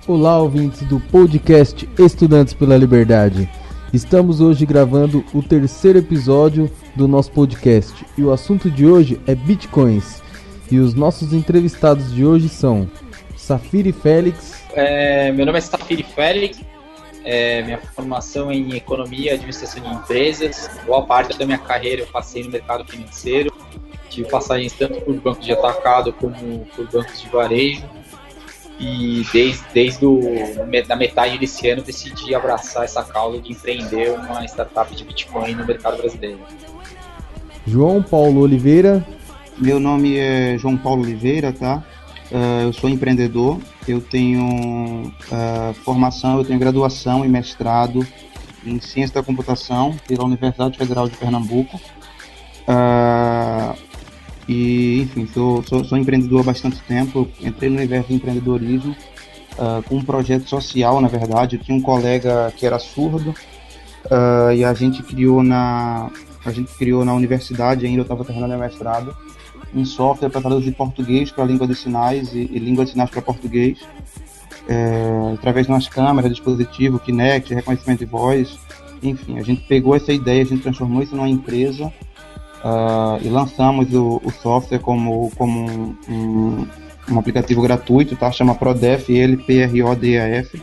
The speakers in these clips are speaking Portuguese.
Olá, ouvintes do podcast Estudantes pela Liberdade. Estamos hoje gravando o terceiro episódio do nosso podcast e o assunto de hoje é Bitcoins. E os nossos entrevistados de hoje são Safiri Félix. Meu nome é Safiri Félix, minha formação é em Economia e Administração de Empresas. Boa parte da minha carreira eu passei no mercado financeiro, tive passagens tanto por bancos de atacado como por bancos de varejo. E desde a metade desse ano decidi abraçar essa causa de empreender uma startup de Bitcoin no mercado brasileiro. João Paulo Oliveira. Meu nome é João Paulo Oliveira, tá? Eu sou empreendedor, eu tenho formação, eu tenho graduação e mestrado em Ciência da Computação pela Universidade Federal de Pernambuco. E, enfim, sou empreendedor há bastante tempo. Eu entrei no universo do empreendedorismo com um projeto social, na verdade. Eu tinha um colega que era surdo e a gente criou na universidade, ainda eu estava terminando meu mestrado, um software para traduzir português para língua de sinais e língua de sinais para português, através de umas câmeras, dispositivo, Kinect, reconhecimento de voz. Enfim, a gente pegou essa ideia, a gente transformou isso numa empresa. E lançamos o software como um aplicativo gratuito, tá? Chama ProDef, PRODAF.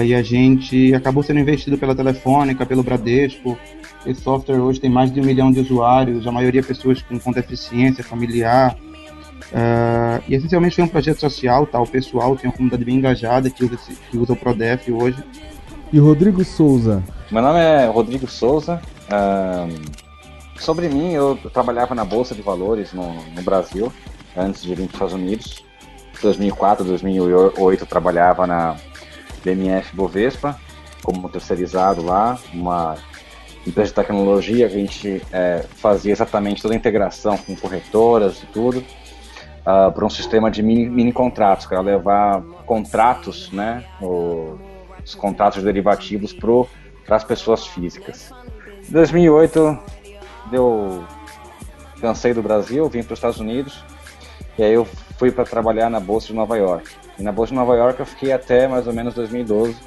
E a gente acabou sendo investido pela Telefônica, pelo Bradesco. Esse software hoje tem mais de 1 milhão de usuários, a maioria pessoas com deficiência familiar. E essencialmente foi um projeto social, tá? O pessoal tem uma comunidade bem engajada que usa o ProDef hoje. E Rodrigo Souza. Meu nome é Rodrigo Souza. Sobre mim, eu trabalhava na Bolsa de Valores no Brasil, antes de vir para os Estados Unidos. Em 2004, 2008, eu trabalhava na BMF Bovespa, como terceirizado lá, uma empresa de tecnologia que a gente fazia exatamente toda a integração com corretoras e tudo, para um sistema de mini contratos, que era levar contratos, né, os contratos derivativos para as pessoas físicas. Em 2008, eu cansei do Brasil, vim para os Estados Unidos e aí eu fui para trabalhar na Bolsa de Nova York. E na Bolsa de Nova York eu fiquei até mais ou menos 2012,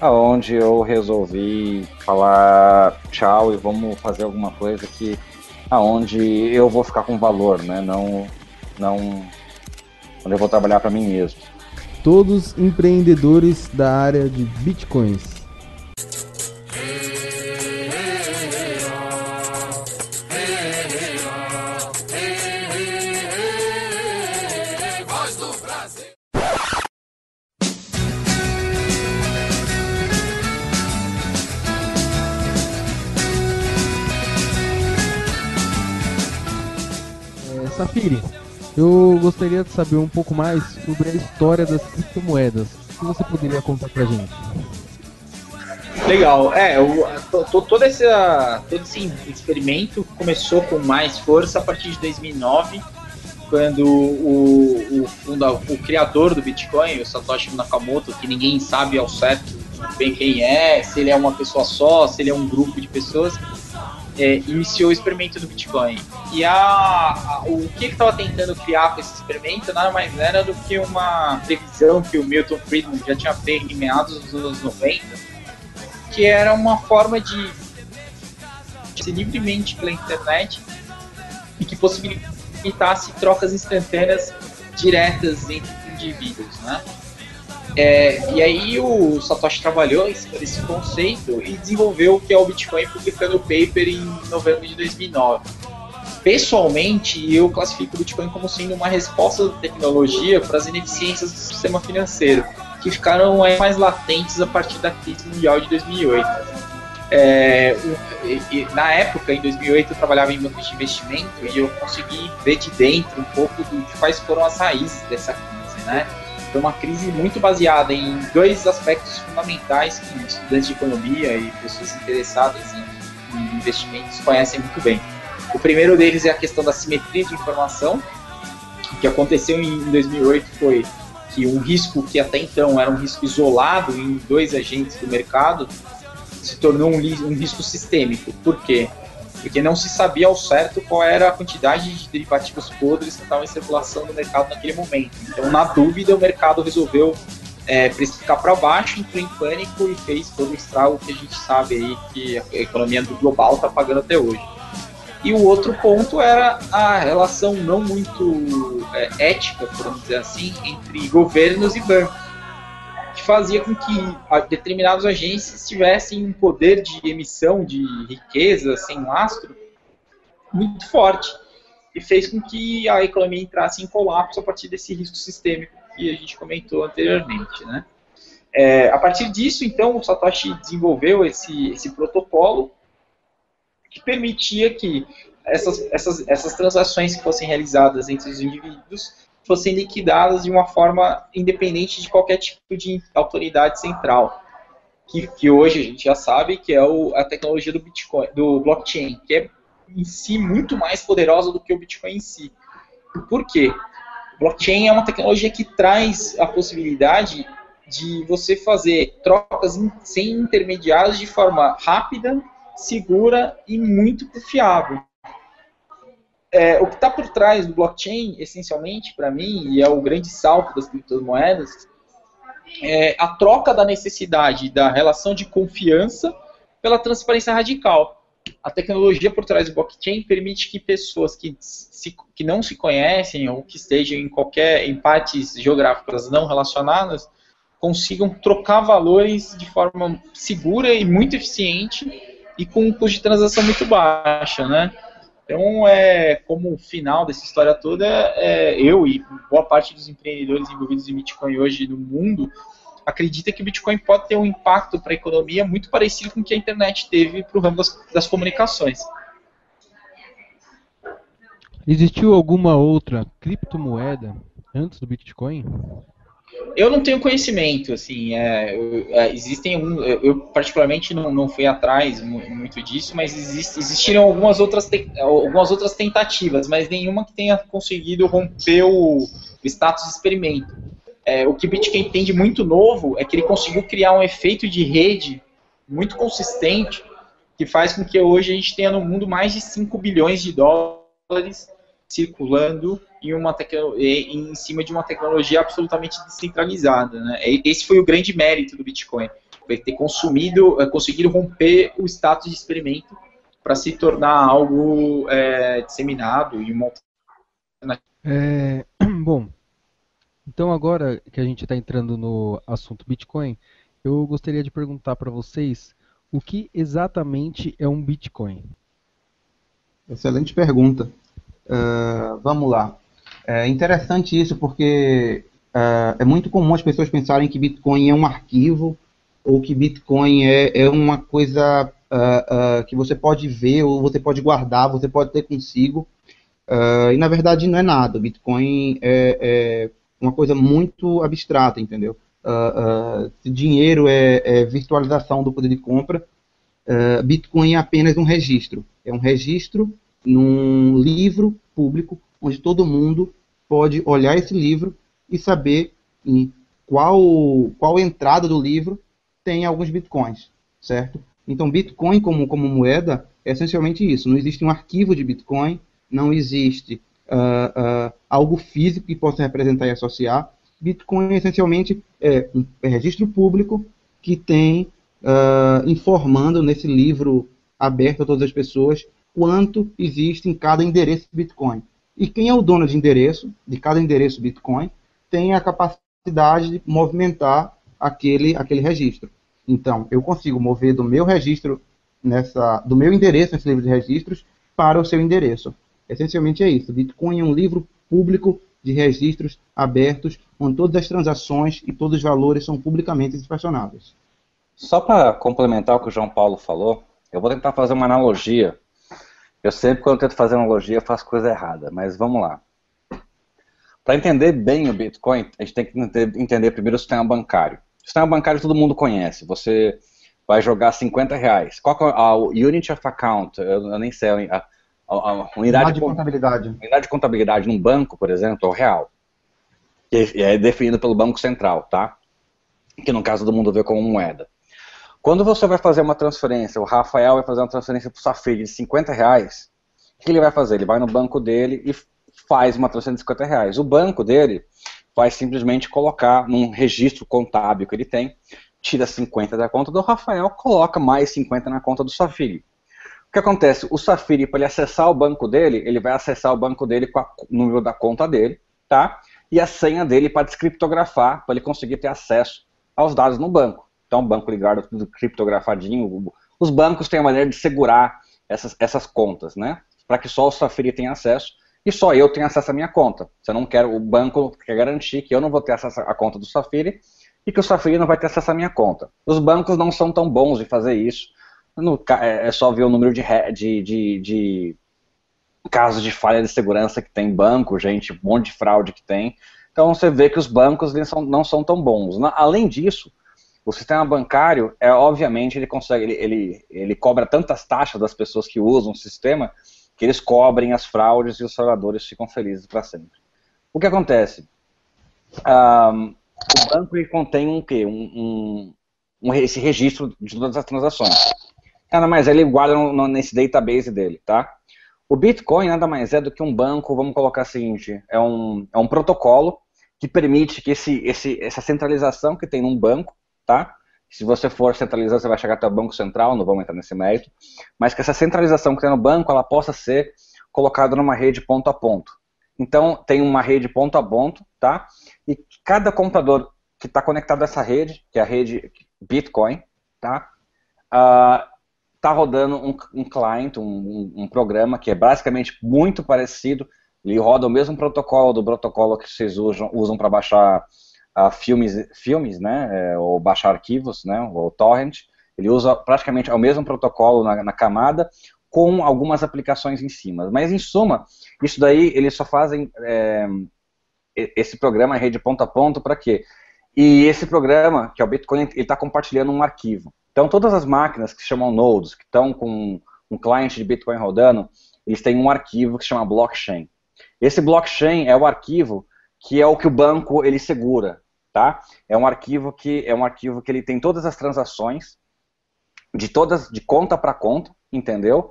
aonde eu resolvi falar tchau e vamos fazer alguma coisa aonde eu vou ficar com valor, né? Não onde eu vou trabalhar para mim mesmo. Todos empreendedores da área de Bitcoins. Safiri, eu gostaria de saber um pouco mais sobre a história das criptomoedas. O que você poderia contar pra gente? Legal, todo esse experimento começou com mais força a partir de 2009, quando o criador do Bitcoin, o Satoshi Nakamoto, que ninguém sabe ao certo bem quem é, se ele é uma pessoa só, se ele é um grupo de pessoas, iniciou o experimento do Bitcoin. E o que estava tentando criar com esse experimento nada mais era do que uma previsão que o Milton Friedman já tinha feito em meados dos anos 90, que era uma forma de ser livremente pela internet e que possibilitasse trocas instantâneas diretas entre indivíduos, né? E aí o Satoshi trabalhou esse conceito e desenvolveu o que é o Bitcoin, publicando o paper em novembro de 2009. Pessoalmente, eu classifico o Bitcoin como sendo uma resposta da tecnologia para as ineficiências do sistema financeiro, que ficaram mais latentes a partir da crise mundial de 2008. Na época, em 2008, eu trabalhava em bancos de investimento e eu consegui ver de dentro um pouco de quais foram as raízes dessa crise, né? Foi uma crise muito baseada em dois aspectos fundamentais que estudantes de economia e pessoas interessadas em investimentos conhecem muito bem. O primeiro deles é a questão da simetria de informação. O que aconteceu em 2008 foi que um risco que até então era um risco isolado em dois agentes do mercado se tornou um risco sistêmico. Por quê? Porque não se sabia ao certo qual era a quantidade de derivativos podres que estavam em circulação no mercado naquele momento. Então, na dúvida, o mercado resolveu precificar para baixo, entrou em pânico e fez todo o estrago que a gente sabe aí que a economia do global está pagando até hoje. E o outro ponto era a relação não muito ética, podemos dizer assim, entre governos e bancos, que fazia com que determinadas agências tivessem um poder de emissão de riqueza sem lastro muito forte, e fez com que a economia entrasse em colapso a partir desse risco sistêmico que a gente comentou anteriormente, né? A partir disso, então, o Satoshi desenvolveu esse protocolo que permitia que essas transações que fossem realizadas entre os indivíduos fossem liquidadas de uma forma independente de qualquer tipo de autoridade central, que hoje a gente já sabe que é a tecnologia do Bitcoin, do blockchain, que é em si muito mais poderosa do que o Bitcoin em si. Por quê? O blockchain é uma tecnologia que traz a possibilidade de você fazer trocas sem intermediários de forma rápida, segura e muito confiável. O que está por trás do blockchain, essencialmente, para mim, e é o grande salto das criptomoedas, é a troca da necessidade da relação de confiança pela transparência radical. A tecnologia por trás do blockchain permite que pessoas que não se conhecem ou que estejam em partes geográficas não relacionadas consigam trocar valores de forma segura e muito eficiente e com um custo de transação muito baixo, né? Então, como final dessa história toda, eu e boa parte dos empreendedores envolvidos em Bitcoin hoje no mundo acredita que o Bitcoin pode ter um impacto para a economia muito parecido com o que a internet teve para o ramo das comunicações. Existiu alguma outra criptomoeda antes do Bitcoin? Eu não tenho conhecimento, assim, existem eu particularmente não fui atrás muito disso, mas existiram algumas outras tentativas, mas nenhuma que tenha conseguido romper o status de experimento. O que o Bitcoin tem de muito novo é que ele conseguiu criar um efeito de rede muito consistente, que faz com que hoje a gente tenha no mundo mais de 5 bilhões de dólares circulando em cima de uma tecnologia absolutamente descentralizada, né? Esse foi o grande mérito do Bitcoin, foi ter conseguido romper o status de experimento para se tornar algo disseminado e uma alternativa. Bom, então agora que a gente está entrando no assunto Bitcoin, eu gostaria de perguntar para vocês o que exatamente é um Bitcoin? Excelente pergunta. Vamos lá. É interessante isso porque é muito comum as pessoas pensarem que Bitcoin é um arquivo ou que Bitcoin é uma coisa que você pode ver ou você pode guardar, você pode ter consigo. E na verdade não é nada. Bitcoin é uma coisa muito abstrata, entendeu? Se dinheiro é virtualização do poder de compra, Bitcoin é apenas um registro. É um registro num livro público, onde todo mundo pode olhar esse livro e saber em qual entrada do livro tem alguns bitcoins, certo? Então, Bitcoin como moeda é essencialmente isso. Não existe um arquivo de Bitcoin, não existe algo físico que possa representar e associar. Bitcoin essencialmente é um registro público que tem informando nesse livro aberto a todas as pessoas quanto existe em cada endereço Bitcoin. E quem é o dono de endereço, de cada endereço Bitcoin, tem a capacidade de movimentar aquele registro. Então, eu consigo mover do meu registro, do meu endereço nesse livro de registros, para o seu endereço. Essencialmente é isso. Bitcoin é um livro público de registros abertos, onde todas as transações e todos os valores são publicamente inspecionáveis. Só para complementar o que o João Paulo falou, eu vou tentar fazer uma analogia. Eu sempre, quando eu tento fazer analogia, eu faço coisa errada, mas vamos lá. Para entender bem o Bitcoin, a gente tem que entender primeiro o sistema bancário. O sistema bancário todo mundo conhece. Você vai jogar R$50. Qual que é a Unit of Account? Eu nem sei. A unidade de contabilidade. Unidade de contabilidade num banco, por exemplo, é o real. Que é definido pelo Banco Central, tá? Que no caso todo mundo vê como moeda. Quando você vai fazer uma transferência, o Rafael vai fazer uma transferência para sua filha de R$50, o que ele vai fazer? Ele vai no banco dele e faz uma transferência de R$50. O banco dele vai simplesmente colocar num registro contábil que ele tem, tira 50 da conta do Rafael, coloca mais 50 na conta do Safiri. O que acontece? O Safiri, para ele acessar o banco dele, ele vai acessar o banco dele com o número da conta dele, tá? E a senha dele para descriptografar, para ele conseguir ter acesso aos dados no banco. Então, o banco ligado, tudo criptografadinho. Os bancos têm a maneira de segurar essas contas, né? Para que só o Safiri tenha acesso e só eu tenha acesso à minha conta. Você não quer, o banco quer garantir que eu não vou ter acesso à conta do Safiri e que o Safiri não vai ter acesso à minha conta. Os bancos não são tão bons de fazer isso. É só ver o número de casos de falha de segurança que tem em banco, gente, um monte de fraude que tem. Então você vê que os bancos não são tão bons. Além disso, o sistema bancário, obviamente, ele consegue, ele cobra tantas taxas das pessoas que usam o sistema, que eles cobrem as fraudes e os fraudadores ficam felizes para sempre. O que acontece? O banco ele contém um quê? Esse registro de todas as transações. Nada mais ele guarda nesse database dele, tá? O Bitcoin nada mais é do que um banco, vamos colocar o seguinte, é um protocolo que permite que essa centralização que tem num banco, tá? Se você for centralizar, você vai chegar até o Banco Central, não vamos entrar nesse mérito, mas que essa centralização que tem no banco, ela possa ser colocada numa rede ponto a ponto. Então, tem uma rede ponto a ponto, tá? E cada computador que está conectado a essa rede, que é a rede Bitcoin, tá? Está rodando um client, um programa que é basicamente muito parecido, ele roda o mesmo protocolo do protocolo que vocês usam para baixar filmes, né, ou baixar arquivos, né, ou torrent. Ele usa praticamente o mesmo protocolo na camada, com algumas aplicações em cima. Mas, em suma, isso daí, eles só fazem esse programa, a rede ponto a ponto, para quê? E esse programa, que é o Bitcoin, ele está compartilhando um arquivo. Então, todas as máquinas que se chamam nodes, que estão com um cliente de Bitcoin rodando, eles têm um arquivo que se chama blockchain. Esse blockchain é o arquivo que é o que o banco ele segura, tá? É um arquivo que ele tem todas as transações de conta para conta, entendeu?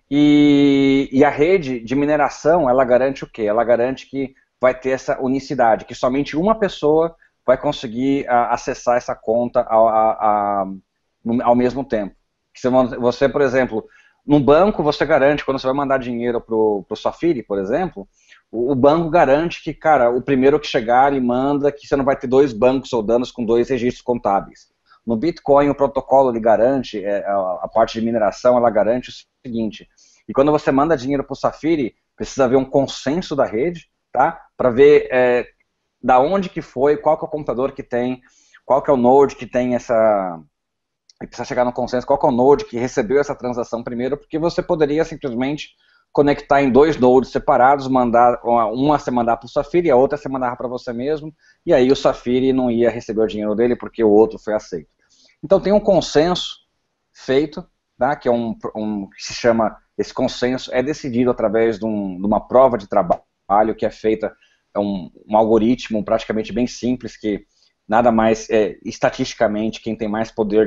E a rede de mineração, ela garante o quê? Ela garante que vai ter essa unicidade, que somente uma pessoa vai conseguir acessar essa conta ao mesmo tempo. Você, por exemplo, num banco, você garante, quando você vai mandar dinheiro para o Safiri, por exemplo, o banco garante que, cara, o primeiro que chegar, ele manda que você não vai ter dois bancos rodando com dois registros contábeis. No Bitcoin, o protocolo, ele garante, a parte de mineração, ela garante o seguinte, e quando você manda dinheiro para o Safiri, precisa haver um consenso da rede, tá? Para ver da onde que foi, qual que é o computador que tem, qual que é o node que tem essa... E precisa chegar no consenso qual que é o node que recebeu essa transação primeiro, porque você poderia simplesmente conectar em dois nodes separados, uma você mandar para o Safiri e a outra você mandar para você mesmo, e aí o Safiri não ia receber o dinheiro dele porque o outro foi aceito. Então tem um consenso feito, tá, que que se chama, esse consenso é decidido através de uma prova de trabalho que é feita, um algoritmo praticamente bem simples, que nada mais, estatisticamente, quem tem mais poder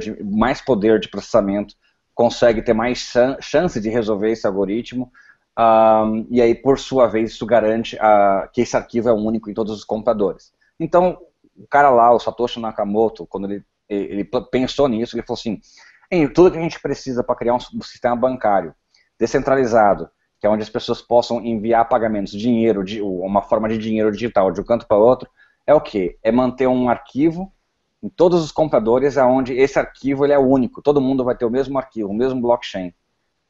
de processamento consegue ter mais chance de resolver esse algoritmo, e aí, por sua vez, isso garante que esse arquivo é único em todos os computadores. Então, o cara lá, o Satoshi Nakamoto, quando ele pensou nisso, ele falou assim, tudo que a gente precisa para criar um sistema bancário descentralizado, que é onde as pessoas possam enviar pagamentos, dinheiro, uma forma de dinheiro digital de um canto para o outro, é o quê? É manter um arquivo em todos os computadores, onde esse arquivo ele é único, todo mundo vai ter o mesmo arquivo, o mesmo blockchain,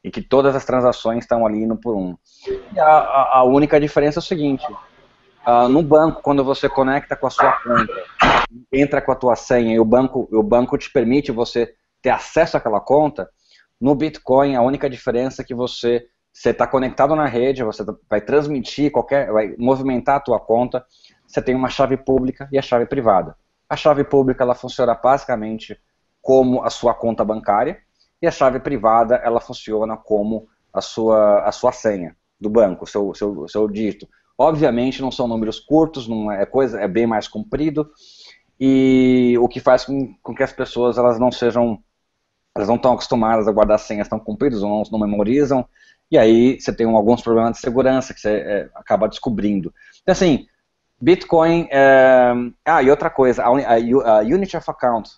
e que todas as transações estão ali indo por um. E a única diferença é o seguinte, no banco, quando você conecta com a sua conta, entra com a tua senha e o banco te permite você ter acesso àquela conta, no Bitcoin a única diferença é que você está conectado na rede, você vai transmitir, vai movimentar a tua conta, você tem uma chave pública e a chave privada. A chave pública ela funciona basicamente como a sua conta bancária e a chave privada ela funciona como a sua senha do banco, o seu dígito. Obviamente não são números curtos, é bem mais comprido, e o que faz com que as pessoas elas não estão acostumadas a guardar senhas tão compridas, ou não memorizam, e aí você tem alguns problemas de segurança que você acaba descobrindo. Então, assim, Bitcoin, e outra coisa, a Unity of Account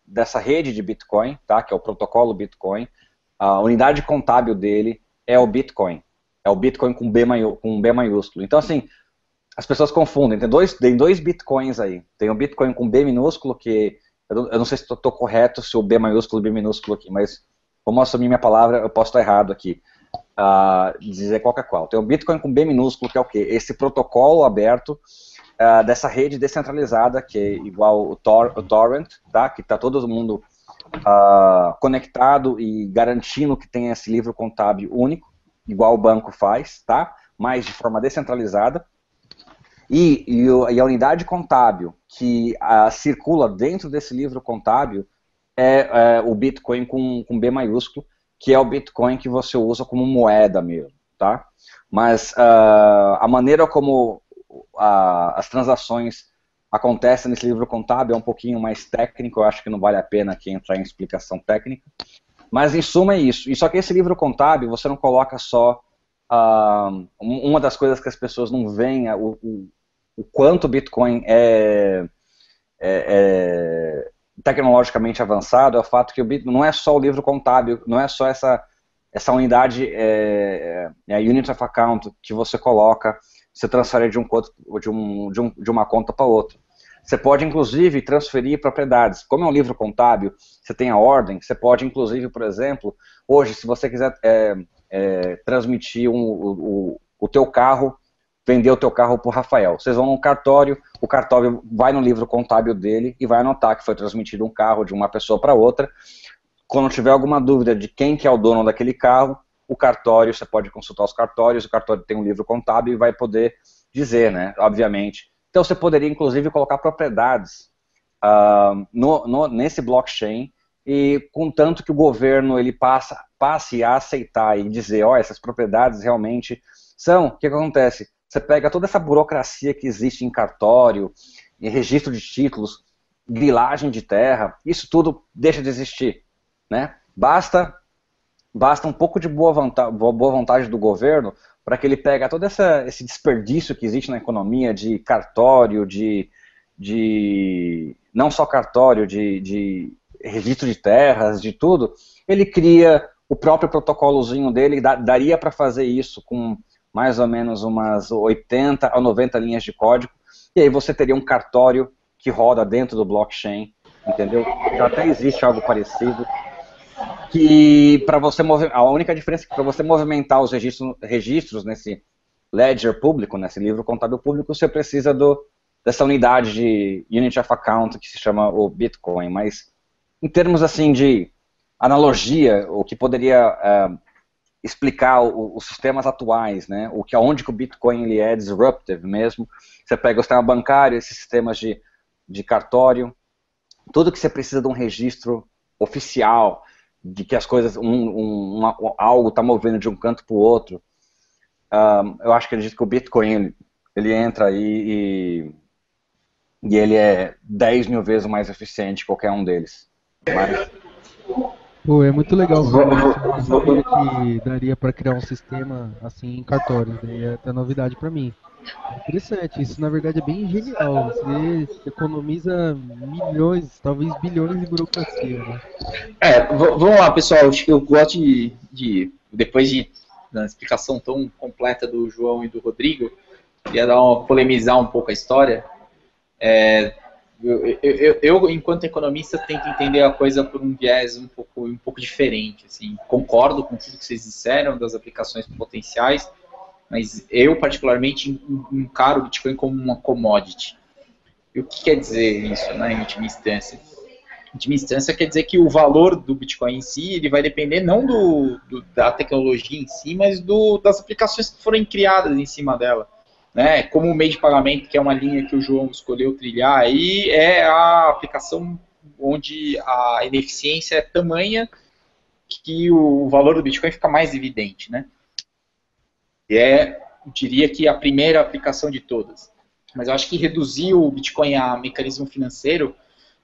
dessa rede de Bitcoin, tá, que é o protocolo Bitcoin, a unidade contábil dele é o Bitcoin. É o Bitcoin com B maiúsculo. Então, assim, as pessoas confundem. Tem dois Bitcoins aí. Tem o Bitcoin com B minúsculo, que eu não sei se estou correto, se o B maiúsculo e B minúsculo aqui, mas como assumir minha palavra, eu posso estar errado aqui. Dizer qual que é qual. Tem o Bitcoin com B minúsculo, que é o quê? Esse protocolo aberto dessa rede descentralizada, que é igual o Torrent, tá? Que está todo mundo conectado e garantindo que tem esse livro contábil único, igual o banco faz, tá? Mas de forma descentralizada. E a unidade contábil que circula dentro desse livro contábil é o Bitcoin com B maiúsculo, que é o Bitcoin que você usa como moeda mesmo, tá? Mas a maneira como as transações acontecem nesse livro contábil é um pouquinho mais técnico, eu acho que não vale a pena aqui entrar em explicação técnica, mas em suma é isso. E só que esse livro contábil você não coloca só uma das coisas que as pessoas não veem, o quanto o Bitcoin é tecnologicamente avançado, é o fato que o Bitcoin não é só o livro contábil, não é só essa unidade, a Unit of Account que você coloca, você transfere de uma conta para outra. Você pode, inclusive, transferir propriedades. Como é um livro contábil, você tem a ordem, você pode, inclusive, por exemplo, hoje, se você quiser transmitir o teu carro, vender o teu carro para o Rafael. Vocês vão no cartório, o cartório vai no livro contábil dele e vai anotar que foi transmitido um carro de uma pessoa para outra. Quando tiver alguma dúvida de quem que é o dono daquele carro, o cartório, você pode consultar os cartórios, o cartório tem um livro contábil e vai poder dizer, né, obviamente. Então você poderia, inclusive, colocar propriedades nesse blockchain e contanto que o governo ele passe a aceitar e dizer, essas propriedades realmente são, o que acontece? Você pega toda essa burocracia que existe em cartório, em registro de títulos, grilagem de terra, isso tudo deixa de existir, né? Basta um pouco de boa vontade do governo para que ele pegue todo esse desperdício que existe na economia de cartório, não só cartório, de registro de terras, de tudo, ele cria o próprio protocolozinho dele, daria para fazer isso com mais ou menos umas 80 a 90 linhas de código, e aí você teria um cartório que roda dentro do blockchain, entendeu? Já até existe algo parecido, que a única diferença é que para você movimentar os registros nesse ledger público, nesse livro contábil público, você precisa dessa unidade de Unity of Account que se chama o Bitcoin, mas em termos assim de analogia, o que poderia explicar os sistemas atuais, né? Onde que o Bitcoin ele é disruptive mesmo. Você pega o sistema bancário, esses sistemas de cartório, tudo que você precisa de um registro oficial, de que as coisas, algo está movendo de um canto para o outro. Eu acredito que o Bitcoin ele entra aí e ele é 10 mil vezes mais eficiente que qualquer um deles. Mas... Pô, é muito legal ver isso. Eu sabia que daria para criar um sistema assim em cartórios, daí é até novidade para mim. É interessante, isso na verdade é bem genial. Você economiza milhões, talvez bilhões de burocracia, né? Vamos lá, pessoal. Acho que eu gosto depois de uma explicação tão completa do João e do Rodrigo, queria polemizar um pouco a história. Eu, enquanto economista, tento entender a coisa por um viés um pouco diferente. Assim. Concordo com tudo que vocês disseram das aplicações potenciais, mas eu, particularmente, encaro o Bitcoin como uma commodity. E o que quer dizer isso, né, em última instância? Em última instância, quer dizer que o valor do Bitcoin em si ele vai depender não da tecnologia em si, mas das aplicações que forem criadas em cima dela. Né? Como o meio de pagamento, que é uma linha que o João escolheu trilhar, aí é a aplicação onde a ineficiência é tamanha que o valor do Bitcoin fica mais evidente, né? E eu diria que a primeira aplicação de todas. Mas eu acho que reduzir o Bitcoin a mecanismo financeiro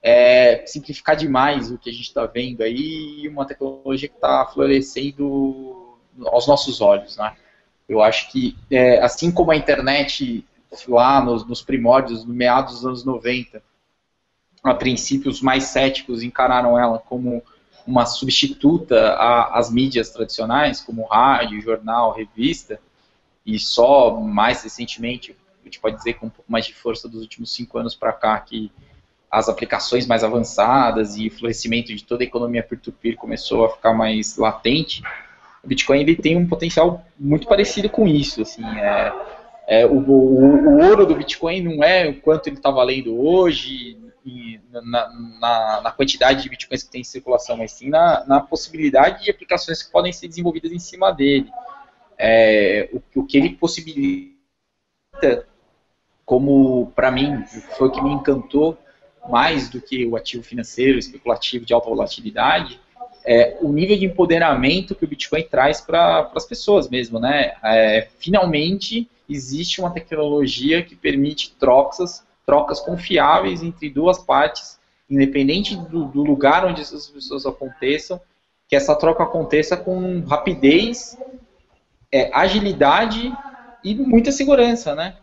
é simplificar demais o que a gente está vendo aí e uma tecnologia que está florescendo aos nossos olhos, né? Eu acho que, assim como a internet lá nos primórdios, no meados dos anos 90, a princípio os mais céticos encararam ela como uma substituta às mídias tradicionais, como rádio, jornal, revista, e só mais recentemente, a gente pode dizer com um pouco mais de força dos últimos 5 anos para cá, que as aplicações mais avançadas e o florescimento de toda a economia peer-to-peer começou a ficar mais latente. O Bitcoin ele tem um potencial muito parecido com isso. Assim, o ouro do Bitcoin não é o quanto ele está valendo hoje, na quantidade de Bitcoins que tem em circulação, mas sim na possibilidade de aplicações que podem ser desenvolvidas em cima dele. O que ele possibilita, como para mim foi o que me encantou mais do que o ativo financeiro especulativo de alta volatilidade, o nível de empoderamento que o Bitcoin traz para as pessoas mesmo, né? Finalmente existe uma tecnologia que permite trocas confiáveis entre duas partes, independente do lugar onde essas pessoas aconteçam, que essa troca aconteça com rapidez, agilidade e muita segurança, né?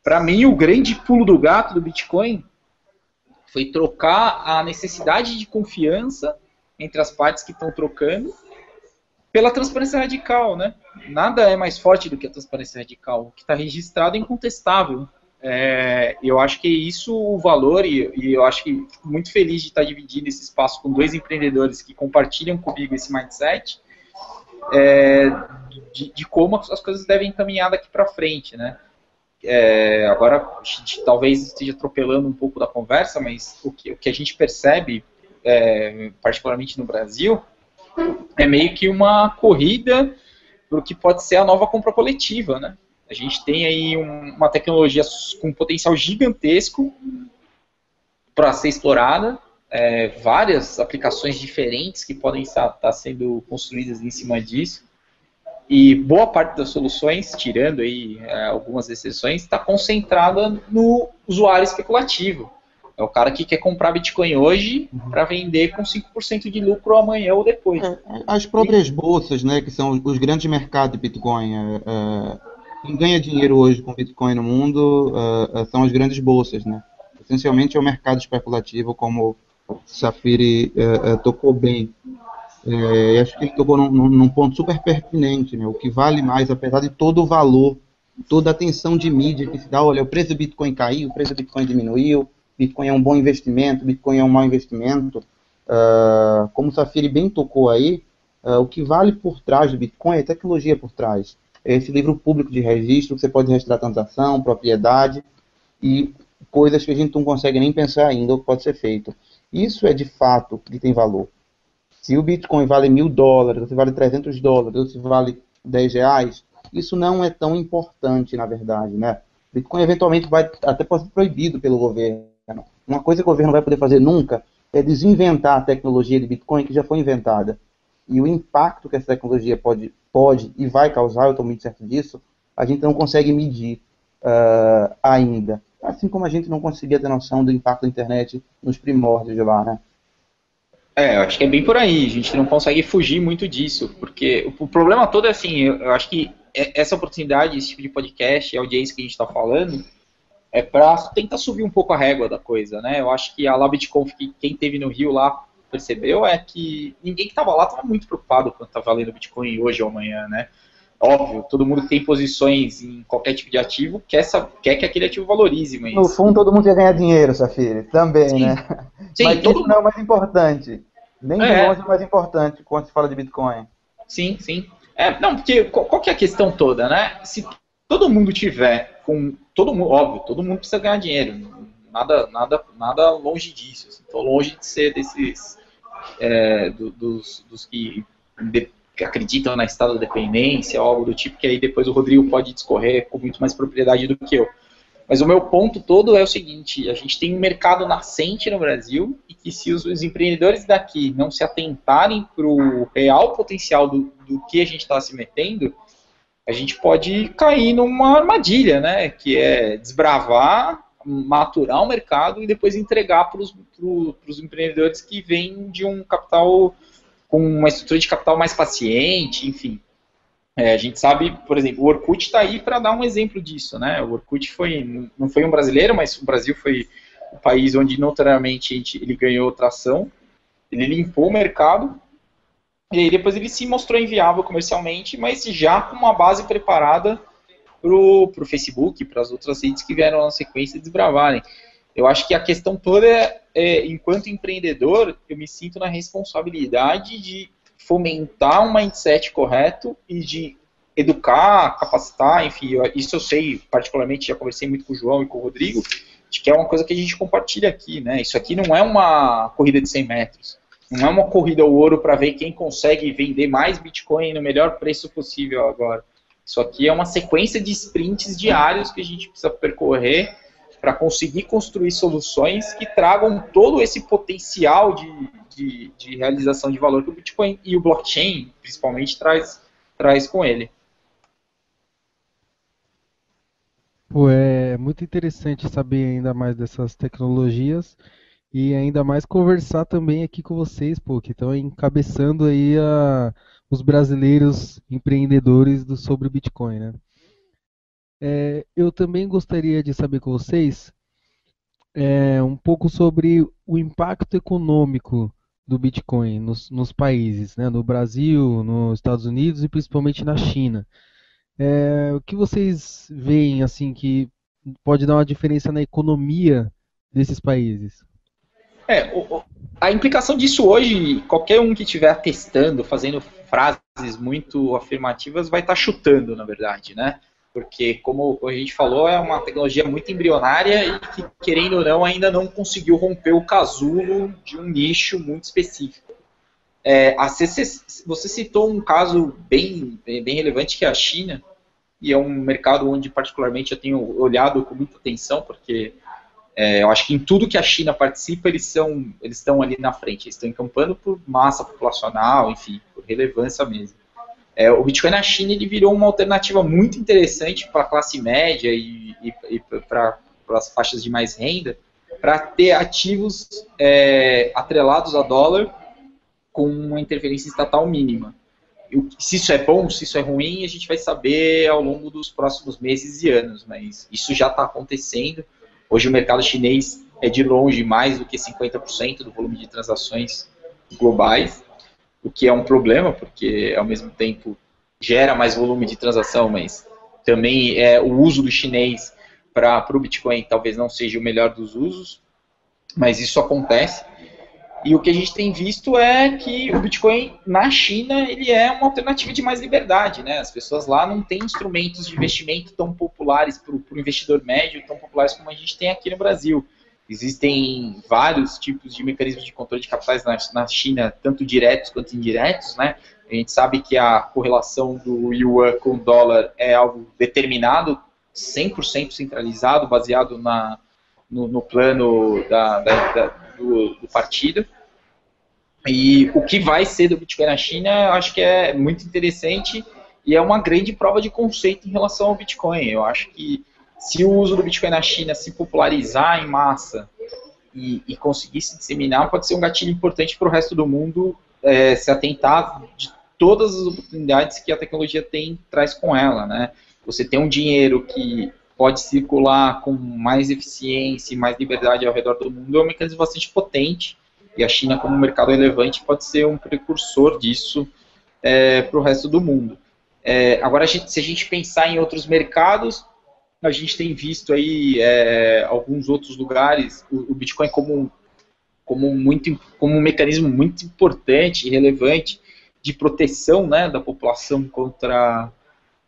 Para mim, o grande pulo do gato do Bitcoin foi trocar a necessidade de confiança entre as partes que estão trocando pela transparência radical, né? Nada é mais forte do que a transparência radical. O que está registrado é incontestável. Eu acho que é isso o valor, e eu acho que fico muito feliz de estar dividindo esse espaço com 2 empreendedores que compartilham comigo esse mindset, de como as coisas devem caminhar daqui para frente, né? Agora, talvez esteja atropelando um pouco da conversa, mas o que a gente percebe, particularmente no Brasil, é meio que uma corrida para o que pode ser a nova compra coletiva, né? A gente tem aí uma tecnologia com um potencial gigantesco para ser explorada, várias aplicações diferentes que podem estar sendo construídas em cima disso, e boa parte das soluções, tirando aí algumas exceções, está concentrada no usuário especulativo. É o cara que quer comprar Bitcoin hoje para vender com 5% de lucro amanhã ou depois. As próprias bolsas, né, que são os grandes mercados de Bitcoin, quem ganha dinheiro hoje com Bitcoin no mundo são as grandes bolsas, né? Essencialmente é o mercado especulativo, como o Safiri tocou bem. Acho que ele tocou num ponto super pertinente, né? O que vale mais, apesar de todo o valor, toda a atenção de mídia que se dá, olha, o preço do Bitcoin caiu, o preço do Bitcoin diminuiu, Bitcoin é um bom investimento, Bitcoin é um mau investimento. Como o Safiri bem tocou aí, o que vale por trás do Bitcoin é a tecnologia por trás. É esse livro público de registro, que você pode registrar transação, propriedade e coisas que a gente não consegue nem pensar ainda o que pode ser feito. Isso é de fato que tem valor. Se o Bitcoin vale $1.000, ou se vale $300, ou se vale R$10, isso não é tão importante, na verdade, né? Bitcoin eventualmente pode ser proibido pelo governo. Uma coisa que o governo não vai poder fazer nunca é desinventar a tecnologia de Bitcoin que já foi inventada. E o impacto que essa tecnologia pode e vai causar, eu estou muito certo disso, a gente não consegue medir ainda. Assim como a gente não conseguia ter noção do impacto da internet nos primórdios de lá, né? Eu acho que é bem por aí, a gente não consegue fugir muito disso, porque o problema todo é assim, eu acho que essa oportunidade, esse tipo de podcast, a audiência que a gente está falando, é para tentar subir um pouco a régua da coisa, né? Eu acho que a LabitConf, quem teve no Rio lá, percebeu, é que ninguém que estava lá estava muito preocupado quanto está valendo o Bitcoin hoje ou amanhã, né? Óbvio, todo mundo que tem posições em qualquer tipo de ativo quer que aquele ativo valorize, mas... No fundo, todo mundo quer ganhar dinheiro, Safiri, também, sim, né? Sim, mas isso não é o mais importante. Nem de longe é o mais importante quando se fala de Bitcoin. Sim, sim. Não, porque qual que é a questão toda, né? Se todo mundo tiver com... óbvio, todo mundo precisa ganhar dinheiro. Nada longe disso. Estou longe de ser desses... dos que acreditam na estado de dependência, algo do tipo, que aí depois o Rodrigo pode discorrer com muito mais propriedade do que eu. Mas o meu ponto todo é o seguinte, a gente tem um mercado nascente no Brasil e que se os empreendedores daqui não se atentarem para o real potencial do que a gente está se metendo, a gente pode cair numa armadilha, né? Que é desbravar, maturar o mercado e depois entregar para os empreendedores que vêm de um capital com uma estrutura de capital mais paciente, enfim. A gente sabe, por exemplo, o Orkut está aí para dar um exemplo disso, né? O Orkut não foi um brasileiro, mas o Brasil foi o país onde notoriamente ele ganhou tração, ele limpou o mercado, e aí depois ele se mostrou inviável comercialmente, mas já com uma base preparada para o Facebook, para as outras redes que vieram na sequência desbravarem. Eu acho que a questão toda enquanto empreendedor, eu me sinto na responsabilidade de fomentar um mindset correto e de educar, capacitar, enfim, isso eu sei, particularmente, já conversei muito com o João e com o Rodrigo, de que é uma coisa que a gente compartilha aqui, né? Isso aqui não é uma corrida de 100 metros, não é uma corrida ao ouro para ver quem consegue vender mais Bitcoin no melhor preço possível agora. Isso aqui é uma sequência de sprints diários que a gente precisa percorrer para conseguir construir soluções que tragam todo esse potencial de realização de valor que o Bitcoin e o blockchain, principalmente, traz com ele. Pô, é muito interessante saber ainda mais dessas tecnologias e ainda mais conversar também aqui com vocês, pô, que estão encabeçando aí os brasileiros empreendedores sobre Bitcoin, né? Eu também gostaria de saber com vocês um pouco sobre o impacto econômico do Bitcoin nos países, né? No Brasil, nos Estados Unidos e principalmente na China. O que vocês veem assim que pode dar uma diferença na economia desses países? A implicação disso hoje, qualquer um que estiver testando, fazendo frases muito afirmativas, vai estar chutando, na verdade, né? Porque, como a gente falou, é uma tecnologia muito embrionária e que, querendo ou não, ainda não conseguiu romper o casulo de um nicho muito específico. Você citou um caso bem relevante, que é a China, e é um mercado onde, particularmente, eu tenho olhado com muita atenção, porque eu acho que em tudo que a China participa, eles estão ali na frente, eles estão encampando por massa populacional, enfim, por relevância mesmo. O Bitcoin na China ele virou uma alternativa muito interessante para a classe média e para as faixas de mais renda, para ter ativos atrelados a dólar com uma interferência estatal mínima. Se isso é bom, se isso é ruim, a gente vai saber ao longo dos próximos meses e anos, mas isso já está acontecendo. Hoje o mercado chinês é de longe mais do que 50% do volume de transações globais, o que é um problema, porque ao mesmo tempo gera mais volume de transação, mas também o uso do chinês para o Bitcoin talvez não seja o melhor dos usos, mas isso acontece. E o que a gente tem visto é que o Bitcoin na China ele é uma alternativa de mais liberdade, né? As pessoas lá não têm instrumentos de investimento tão populares para o investidor médio, tão populares como a gente tem aqui no Brasil. Existem vários tipos de mecanismos de controle de capitais na China, tanto diretos quanto indiretos, né? A gente sabe que a correlação do yuan com o dólar é algo determinado, 100% centralizado, baseado no plano do partido. E o que vai ser do Bitcoin na China, eu acho que é muito interessante e é uma grande prova de conceito em relação ao Bitcoin. Eu acho que se o uso do Bitcoin na China se popularizar em massa e conseguir se disseminar, pode ser um gatilho importante para o resto do mundo se atentar de todas as oportunidades que a tecnologia traz com ela, né? Você tem um dinheiro que pode circular com mais eficiência e mais liberdade ao redor do mundo, é um mecanismo bastante potente, e a China, como mercado relevante, pode ser um precursor disso para o resto do mundo. Agora, se a gente pensar em outros mercados, a gente tem visto aí alguns outros lugares o Bitcoin como um mecanismo muito importante e relevante de proteção, né, da população contra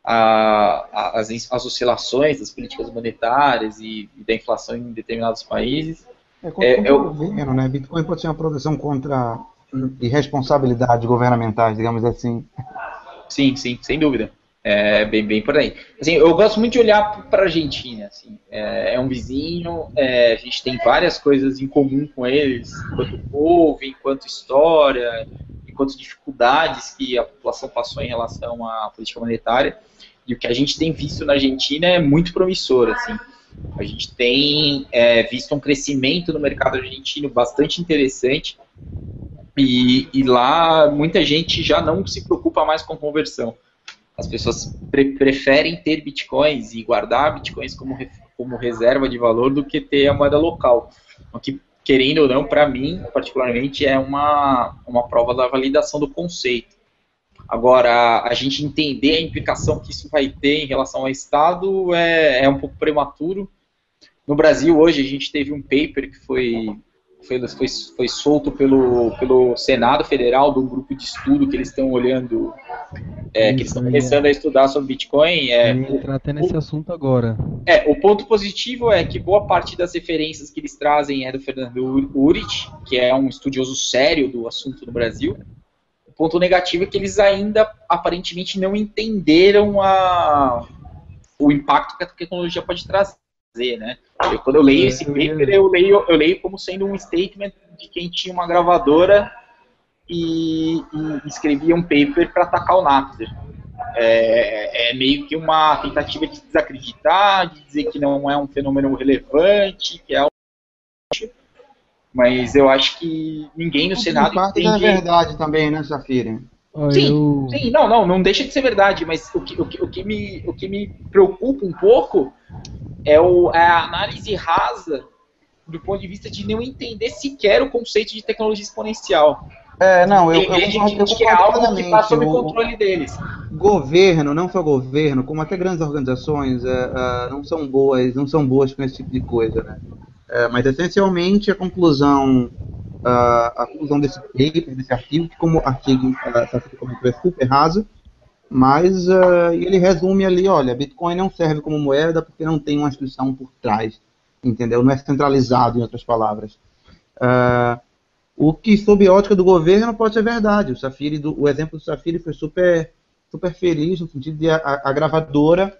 as oscilações das políticas monetárias e da inflação em determinados países. Contra o governo, né? Bitcoin pode ser uma proteção contra irresponsabilidades governamentais, digamos assim. Sim, sem dúvida. Bem por aí. Assim, eu gosto muito de olhar para a Argentina. Assim, é um vizinho, a gente tem várias coisas em comum com eles, enquanto povo, enquanto história, enquanto dificuldades que a população passou em relação à política monetária. E o que a gente tem visto na Argentina é muito promissor. Assim. A gente tem visto um crescimento no mercado argentino bastante interessante. E lá muita gente já não se preocupa mais com conversão. as pessoas preferem ter bitcoins e guardar bitcoins como reserva de valor do que ter a moeda local. O que, querendo ou não, para mim, particularmente, é uma prova da validação do conceito. Agora, a gente entender a implicação que isso vai ter em relação ao Estado é um pouco prematuro. No Brasil, hoje, a gente teve um paper que foi solto pelo Senado Federal, do grupo de estudo que eles estão olhando, que eles estão começando a estudar sobre Bitcoin. Entrar até nesse assunto agora. O ponto positivo é que boa parte das referências que eles trazem é do Fernando Urich, que é um estudioso sério do assunto no Brasil. O ponto negativo é que eles ainda, aparentemente, não entenderam o impacto que a tecnologia pode trazer. Né? Quando eu leio esse paper, eu leio como sendo um statement de quem tinha uma gravadora e escrevia um paper para atacar o Napster. É meio que uma tentativa de desacreditar, de dizer que não é um fenômeno relevante, que é algo... Mas eu acho que ninguém no Senado parte da verdade também, né, Safira? Sim, não deixa de ser verdade, mas o que me preocupa um pouco é a análise rasa do ponto de vista de não entender sequer o conceito de tecnologia exponencial. Eu que é algo que está sob controle deles. Governo, não só governo, como até grandes organizações, não são boas com esse tipo de coisa, né? Mas essencialmente a conclusão desse paper, desse artigo, que como artigo é super raso, mas ele resume ali, olha, Bitcoin não serve como moeda porque não tem uma instituição por trás, entendeu? Não é centralizado, em outras palavras. O que, sob a ótica do governo, pode ser verdade. O exemplo do Safiri foi super feliz, no sentido de a gravadora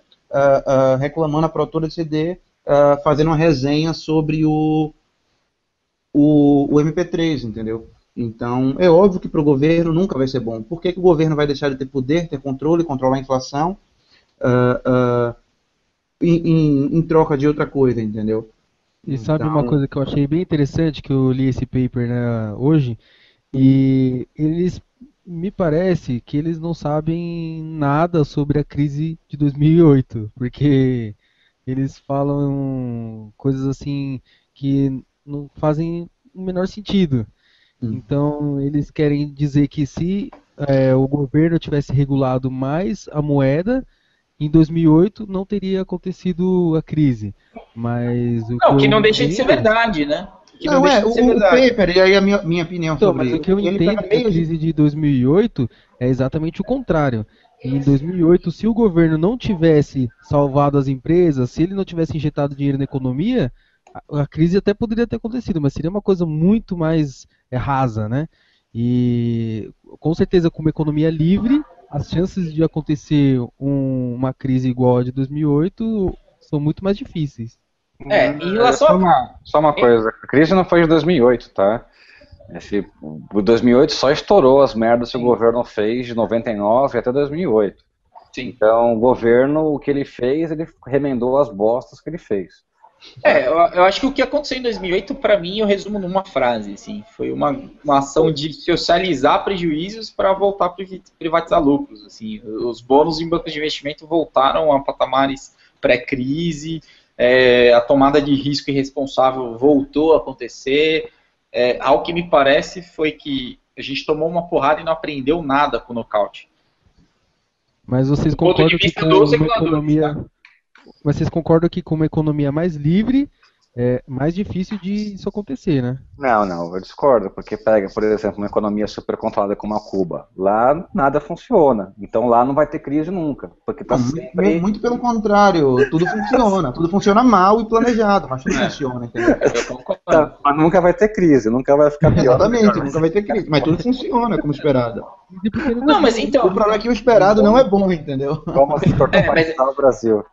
reclamando a produtora de CD, fazendo uma resenha sobre o MP3, entendeu? Então, é óbvio que para o governo nunca vai ser bom. Por que o governo vai deixar de ter poder, ter controle, controlar a inflação em troca de outra coisa, entendeu? E sabe uma coisa que eu achei bem interessante, que eu li esse paper, né, hoje, e me parece que eles não sabem nada sobre a crise de 2008, porque eles falam coisas assim que não fazem o menor sentido. Então, eles querem dizer que se o governo tivesse regulado mais a moeda, em 2008 não teria acontecido a crise. Mas que não deixa de ser verdade, né? O paper, e aí a minha opinião sobre isso. Mas o que eu entendo da crise de 2008 é exatamente o contrário. Em 2008, se o governo não tivesse salvado as empresas, se ele não tivesse injetado dinheiro na economia, a crise até poderia ter acontecido, mas seria uma coisa muito mais rasa, né? E com certeza, com uma economia livre, as chances de acontecer uma crise igual a de 2008 são muito mais difíceis. Em relação só uma coisa, a crise não foi de 2008, tá? O 2008 só estourou as merdas que o governo fez de 99 até 2008. Sim. Então, o governo, o que ele fez, ele remendou as bostas que ele fez. Eu acho que o que aconteceu em 2008, para mim, eu resumo numa frase, assim, foi uma ação de socializar prejuízos para voltar a privatizar lucros, assim, os bônus em bancos de investimento voltaram a patamares pré-crise, a tomada de risco irresponsável voltou a acontecer, algo que me parece foi que a gente tomou uma porrada e não aprendeu nada com o nocaute. Mas vocês concordam que com uma economia... Mas vocês concordam que com uma economia mais livre é mais difícil de isso acontecer, né? Não, eu discordo, porque pega, por exemplo, uma economia super controlada como a Cuba. Lá nada funciona, então lá não vai ter crise nunca, porque tá sempre... Muito pelo contrário, tudo funciona mal e planejado, mas tudo funciona, entendeu? Mas nunca vai ter crise, nunca vai ficar pior. Exatamente, nunca vai ter crise, mas tudo funciona como esperado. Não, mas então... O problema é que o esperado não é bom, entendeu? Vamos se tornar o Brasil.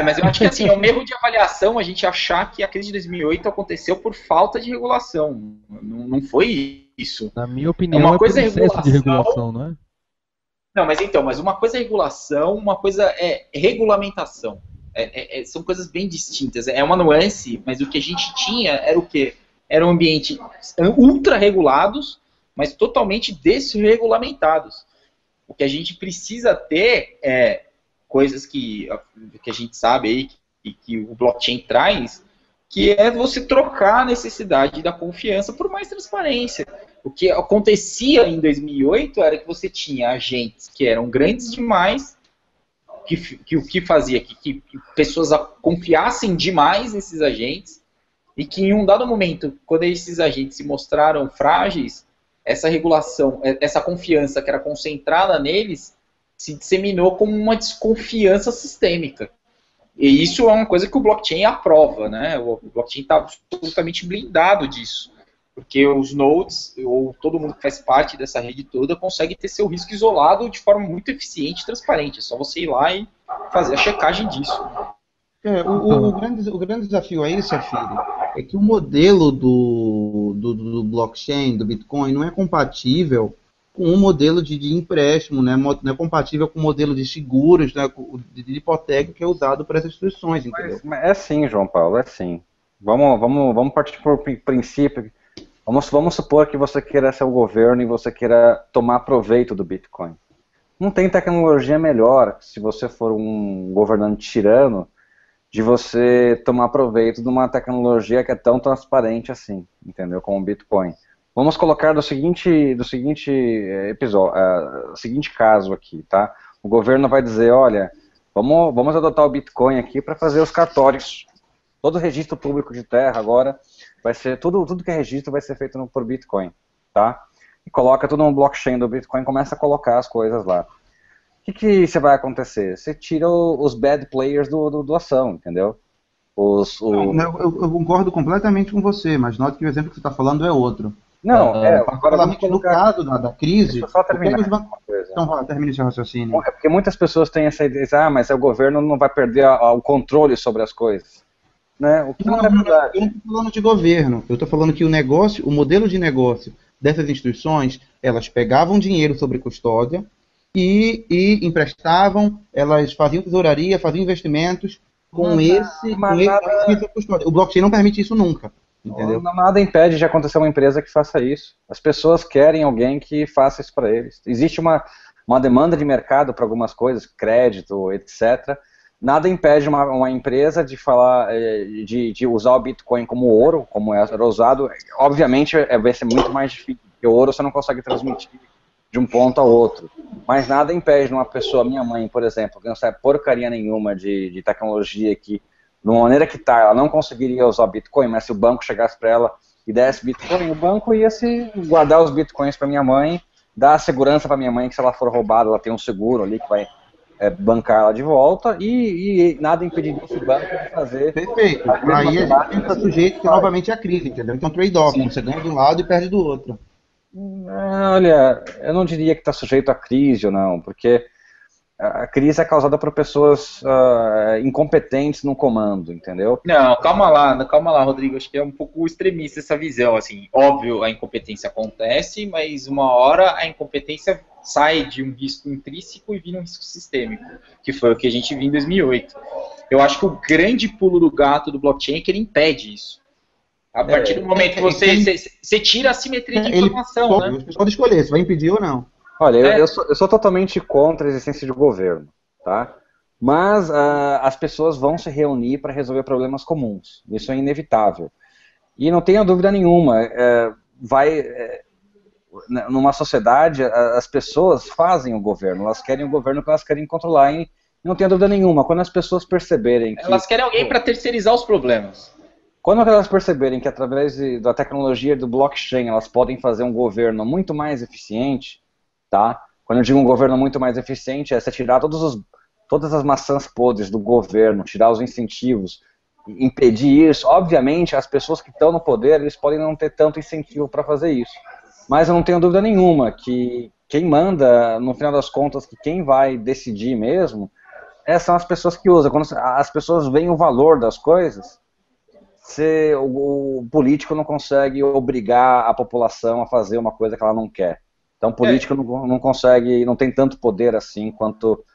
Mas eu acho que assim, é um erro de avaliação a gente achar que a crise de 2008 aconteceu por falta de regulação. Não foi isso. Na minha opinião, uma coisa é excesso de regulação, não é? Não, mas uma coisa é regulação, uma coisa é regulamentação. São coisas bem distintas. É uma nuance, mas o que a gente tinha era o quê? Era um ambiente ultra regulados, mas totalmente desregulamentados. O que a gente precisa ter é coisas que a gente sabe aí, que o blockchain traz, que é você trocar a necessidade da confiança por mais transparência. O que acontecia em 2008 era que você tinha agentes que eram grandes demais, que o que fazia que pessoas confiassem demais nesses agentes, e que em um dado momento, quando esses agentes se mostraram frágeis, essa regulação, essa confiança que era concentrada neles, se disseminou como uma desconfiança sistêmica. E isso é uma coisa que o blockchain aprova, né? O blockchain está absolutamente blindado disso, porque os nodes, ou todo mundo que faz parte dessa rede toda, consegue ter seu risco isolado de forma muito eficiente e transparente. É só você ir lá e fazer a checagem disso. O grande desafio aí, Safiri, é que o modelo do blockchain, do Bitcoin, não é compatível com o modelo de empréstimo, né? Não é compatível com o modelo de seguros, né? de hipoteca que é usado por essas instituições, entendeu? Mas é sim, João Paulo, é sim. Vamos partir por princípio. Vamos supor que você queira ser o governo e você queira tomar proveito do Bitcoin. Não tem tecnologia melhor, se você for um governante tirano, de você tomar proveito de uma tecnologia que é tão transparente assim, entendeu? Como o Bitcoin. Vamos colocar do seguinte episódio, seguinte caso aqui, tá? O governo vai dizer, olha, vamos adotar o Bitcoin aqui para fazer os cartórios. Todo registro público de terra agora vai ser, tudo que é registro vai ser feito por Bitcoin, tá? E coloca tudo no blockchain do Bitcoin e começa a colocar as coisas lá. O que você vai acontecer? Você tira os bad players do ação, entendeu? Eu concordo completamente com você, mas note que o exemplo que você está falando é outro. Não, particularmente no caso da crise... Deixa eu só terminar uma coisa. Então, termine seu raciocínio. É porque muitas pessoas têm essa ideia, mas o governo não vai perder o controle sobre as coisas. Né? O que não é verdade. Eu não estou falando de governo, eu estou falando que o modelo de negócio dessas instituições, elas pegavam dinheiro sobre custódia e emprestavam, elas faziam tesouraria, faziam investimentos com esse custódia. O blockchain não permite isso nunca. Entendeu? Nada impede de acontecer uma empresa que faça isso. As pessoas querem alguém que faça isso para eles. Existe uma demanda de mercado para algumas coisas, crédito, etc. Nada impede uma empresa de falar, de usar o Bitcoin como ouro, como era usado. Obviamente vai ser muito mais difícil, porque o ouro você não consegue transmitir de um ponto a outro. Mas nada impede uma pessoa, minha mãe, por exemplo, que não sabe porcaria nenhuma de tecnologia, que de uma maneira que ela não conseguiria usar Bitcoin, mas se o banco chegasse para ela e desse Bitcoin, o banco ia se guardar os Bitcoins para minha mãe, dar a segurança para minha mãe que se ela for roubada, ela tem um seguro ali que vai bancar ela de volta, e nada impediria esse banco de fazer... Perfeito. Aí a gente está sujeito novamente à crise, entendeu? Então, trade-off, você ganha de um lado e perde do outro. Olha, eu não diria que está sujeito à crise ou não, porque a crise é causada por pessoas incompetentes no comando, entendeu? Não, calma lá, Rodrigo, acho que é um pouco extremista essa visão, assim, óbvio, a incompetência acontece, mas uma hora a incompetência sai de um risco intrínseco e vira um risco sistêmico, que foi o que a gente viu em 2008. Eu acho que o grande pulo do gato do blockchain é que ele impede isso. A partir do momento que você tira a simetria de informação, né? Você pode escolher se vai impedir ou não. Olha, eu sou totalmente contra a existência de governo, tá? Mas as pessoas vão se reunir para resolver problemas comuns. Isso é inevitável. E não tenha dúvida nenhuma, numa sociedade, as pessoas fazem o governo, elas querem o governo que elas querem controlar, e não tenha dúvida nenhuma, quando as pessoas perceberem que... Elas querem alguém para terceirizar os problemas. Quando elas perceberem que através da tecnologia do blockchain elas podem fazer um governo muito mais eficiente, tá? Quando eu digo um governo muito mais eficiente, é você tirar todas as maçãs podres do governo, tirar os incentivos, impedir isso. Obviamente, as pessoas que estão no poder, eles podem não ter tanto incentivo para fazer isso. Mas eu não tenho dúvida nenhuma que quem manda, no final das contas, que quem vai decidir mesmo, são as pessoas que usam. Quando as pessoas veem o valor das coisas, o político não consegue obrigar a população a fazer uma coisa que ela não quer. Então o político não consegue, não tem tanto poder assim quanto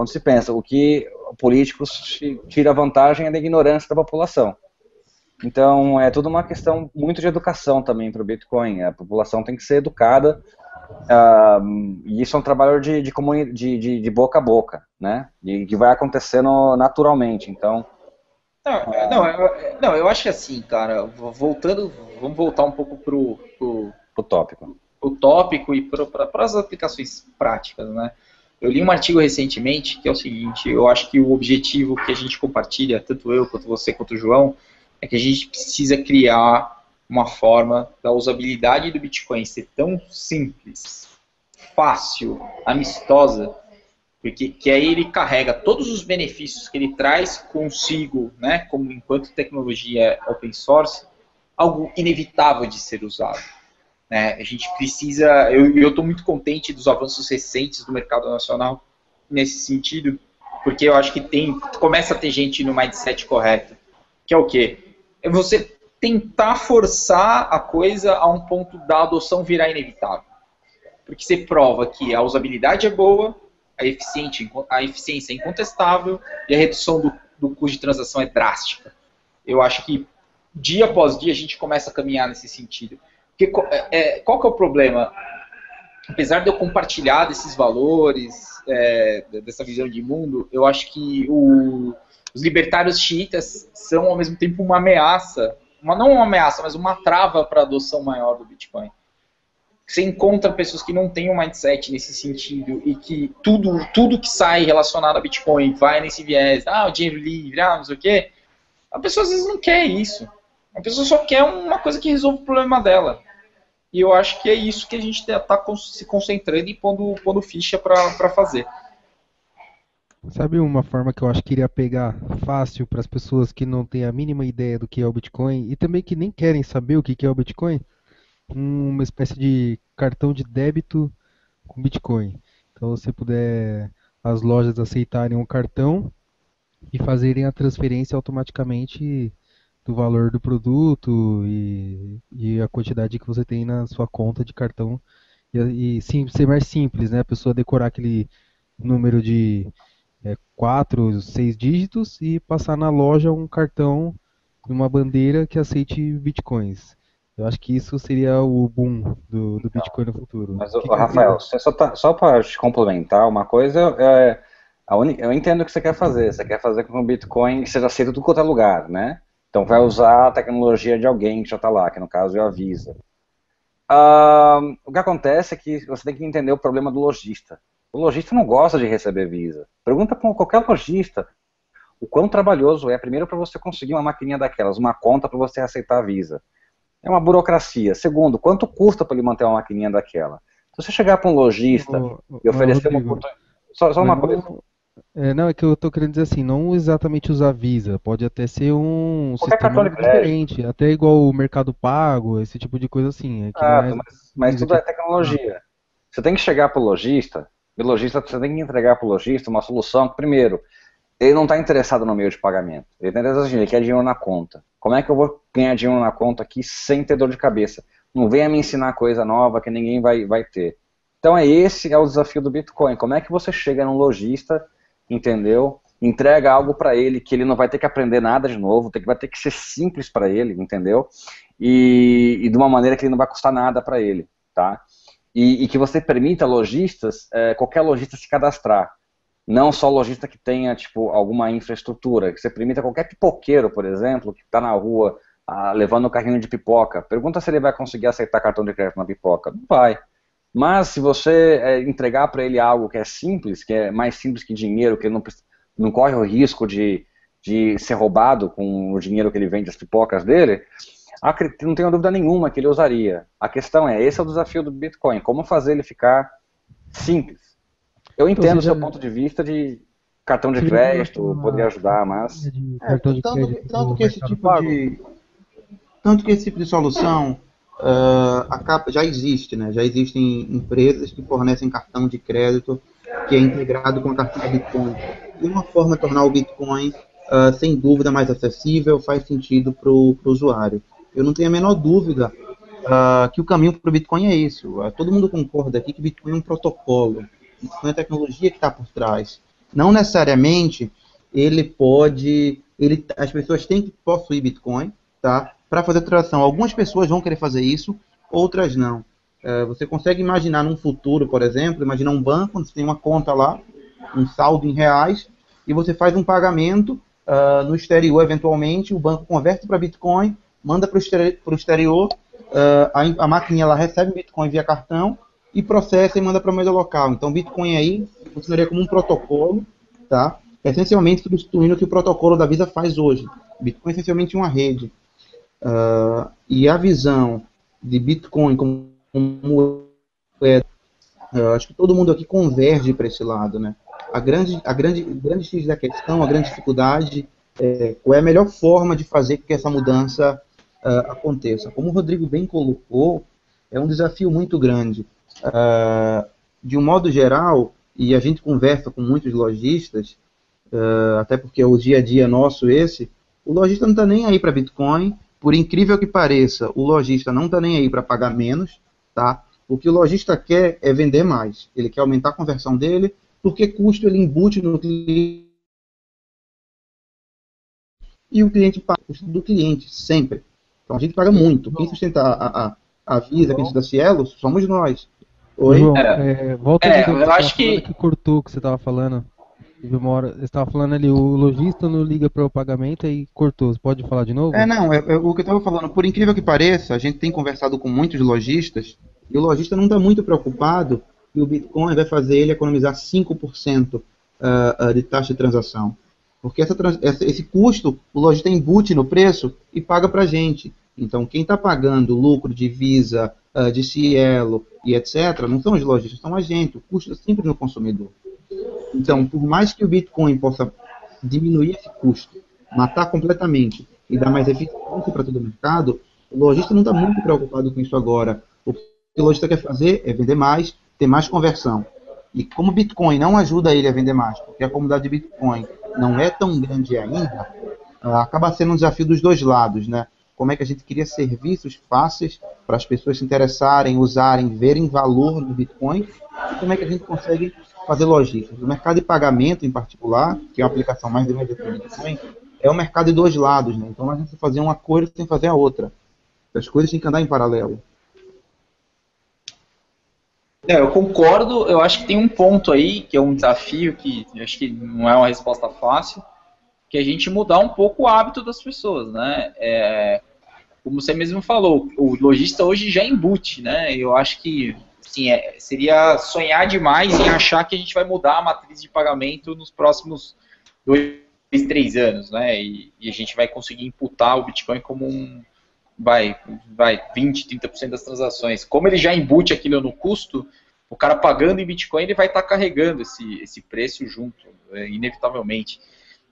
se pensa. O que o político tira vantagem é da ignorância da população. Então, é tudo uma questão muito de educação também para o Bitcoin. A população tem que ser educada, e isso é um trabalho de boca a boca, né? E que vai acontecendo naturalmente. Então, Não, eu acho que assim, cara, vamos voltar um pouco o tópico. o tópico e para as aplicações práticas, né? Eu li um artigo recentemente que é o seguinte: eu acho que o objetivo que a gente compartilha, tanto eu quanto você quanto o João, é que a gente precisa criar uma forma da usabilidade do Bitcoin ser tão simples, fácil, amistosa, porque que aí ele carrega todos os benefícios que ele traz consigo, né, como enquanto tecnologia open source, algo inevitável de ser usado. Né? A gente precisa, eu estou muito contente dos avanços recentes do mercado nacional nesse sentido, porque eu acho que começa a ter gente no mindset correto, que é o quê? É você tentar forçar a coisa a um ponto da adoção virar inevitável. Porque você prova que a usabilidade é boa, a eficiência é incontestável e a redução do custo de transação é drástica. Eu acho que dia após dia a gente começa a caminhar nesse sentido. Porque, qual que é o problema? Apesar de eu compartilhar desses valores, dessa visão de mundo, eu acho que os libertários xiitas são ao mesmo tempo uma ameaça, não uma ameaça, mas uma trava para a adoção maior do Bitcoin. Você encontra pessoas que não têm um mindset nesse sentido e que tudo que sai relacionado a Bitcoin vai nesse viés, o dinheiro livre, não sei o quê. A pessoa às vezes não quer isso. A pessoa só quer uma coisa que resolva o problema dela. E eu acho que é isso que a gente está se concentrando e pondo ficha para fazer. Sabe uma forma que eu acho que iria pegar fácil para as pessoas que não têm a mínima ideia do que é o Bitcoin e também que nem querem saber o que é o Bitcoin? Uma espécie de cartão de débito com Bitcoin. Então, se puder as lojas aceitarem um cartão e fazerem a transferência automaticamente do valor do produto e a quantidade que você tem na sua conta de cartão. E sim, ser mais simples, né? A pessoa decorar aquele número de 4, 6 dígitos e passar na loja um cartão, uma bandeira que aceite bitcoins. Eu acho que isso seria o boom do Bitcoin no futuro. Mas, Rafael, só para te complementar uma coisa, eu entendo o que você quer fazer. Você quer fazer com que o Bitcoin seja aceito em tudo quanto é lugar, né? Então vai usar a tecnologia de alguém que já está lá, que no caso é a Visa. O que acontece é que você tem que entender o problema do lojista. O lojista não gosta de receber Visa. Pergunta para qualquer lojista o quão trabalhoso é, primeiro, para você conseguir uma maquininha daquelas, uma conta para você aceitar a Visa. É uma burocracia. Segundo, quanto custa para ele manter uma maquininha daquela? Se você chegar para um lojista e oferecer uma oportunidade... Só uma coisa. Não, é que eu tô querendo dizer assim, não exatamente usar Visa, pode até ser um sistema diferente, até igual o Mercado Pago, esse tipo de coisa assim. Mas tudo é tecnologia. Você tem que chegar para o lojista, você tem que entregar para o lojista uma solução que, primeiro, ele não está interessado no meio de pagamento, ele está interessado assim, ele quer dinheiro na conta. Como é que eu vou ganhar dinheiro na conta aqui sem ter dor de cabeça? Não venha me ensinar coisa nova que ninguém vai ter. Então esse é o desafio do Bitcoin. Como é que você chega num lojista, entendeu? Entrega algo para ele que ele não vai ter que aprender nada de novo, vai ter que ser simples para ele, entendeu? E de uma maneira que ele não vai custar nada para ele, tá? E que você permita lojistas, qualquer lojista se cadastrar. Não só lojista que tenha tipo, alguma infraestrutura, que você permita qualquer pipoqueiro, por exemplo, que está na rua levando um carrinho de pipoca. Pergunta se ele vai conseguir aceitar cartão de crédito na pipoca. Não vai. Mas se você entregar para ele algo que é simples, que é mais simples que dinheiro, que ele não corre o risco de ser roubado com o dinheiro que ele vende as pipocas dele, não tenho dúvida nenhuma que ele usaria. A questão esse é o desafio do Bitcoin, como fazer ele ficar simples. Eu entendo o seu ponto de vista de cartão de crédito, poder ajudar, mas... Tanto que esse tipo de solução já existe, né? Já existem empresas que fornecem cartão de crédito que é integrado com a carteira Bitcoin. E uma forma de tornar o Bitcoin, sem dúvida, mais acessível, faz sentido para o usuário. Eu não tenho a menor dúvida que o caminho para o Bitcoin é esse. Todo mundo concorda aqui que Bitcoin é um protocolo. Bitcoin é a tecnologia que está por trás. Não necessariamente as pessoas têm que possuir Bitcoin tá? Para fazer transação. Algumas pessoas vão querer fazer isso, outras não. Você consegue imaginar num futuro, por exemplo, imaginar um banco onde você tem uma conta lá, um saldo em reais, e você faz um pagamento no exterior, eventualmente, o banco converte para Bitcoin, manda para o exterior, a maquininha lá recebe Bitcoin via cartão e processa e manda para a moeda local. Então, Bitcoin aí funcionaria como um protocolo, tá? Essencialmente substituindo o que o protocolo da Visa faz hoje. Bitcoin é essencialmente uma rede. E a visão de Bitcoin como moeda, acho que todo mundo aqui converge para esse lado, né? A grande X da questão, a grande dificuldade, qual é a melhor forma de fazer com que essa mudança aconteça. Como o Rodrigo bem colocou, é um desafio muito grande. De um modo geral, e a gente conversa com muitos lojistas, até porque é o dia a dia nosso esse, o lojista não está nem aí para Bitcoin, por incrível que pareça, o lojista não está nem aí para pagar menos, tá? O que o lojista quer é vender mais, ele quer aumentar a conversão dele, porque custo ele embute no cliente, e o cliente paga o custo do cliente, sempre. Então a gente paga muito. Quem sustenta a Visa, quem sustenta a Cielo, somos nós. Oi? João, volta ali eu acho que cortou o que você estava falando. Você estava falando ali, o lojista não liga para o pagamento e cortou. Você pode falar de novo? O que eu estava falando, por incrível que pareça, a gente tem conversado com muitos lojistas, e o lojista não está muito preocupado que o Bitcoin vai fazer ele economizar 5% de taxa de transação. Porque esse custo, o lojista embute no preço e paga para a gente. Então, quem está pagando lucro de Visa, de Cielo e etc., não são os lojistas, são a gente. O custo é sempre no consumidor. Então, por mais que o Bitcoin possa diminuir esse custo, matar completamente e dar mais eficiência para todo o mercado, o lojista não está muito preocupado com isso agora. O que o lojista quer fazer é vender mais, ter mais conversão. E como o Bitcoin não ajuda ele a vender mais, porque a comunidade de Bitcoin não é tão grande ainda, acaba sendo um desafio dos dois lados, né? Como é que a gente cria serviços fáceis para as pessoas se interessarem, usarem, verem valor no Bitcoin, e como é que a gente consegue fazer logística. O mercado de pagamento, em particular, que é a aplicação mais imediata do Bitcoin, é um mercado de dois lados, né? Então, a gente fazer uma coisa sem fazer a outra. As coisas têm que andar em paralelo. Eu concordo, eu acho que tem um ponto aí, que é um desafio, que eu acho que não é uma resposta fácil, que é a gente mudar um pouco o hábito das pessoas, né? Como você mesmo falou, o lojista hoje já embute, né? Eu acho que assim, seria sonhar demais em achar que a gente vai mudar a matriz de pagamento nos próximos 2, 3 anos, né? E a gente vai conseguir imputar o Bitcoin como vai 20, 30% das transações. Como ele já embute aquilo no custo, o cara pagando em Bitcoin, ele vai estar carregando esse preço junto, inevitavelmente.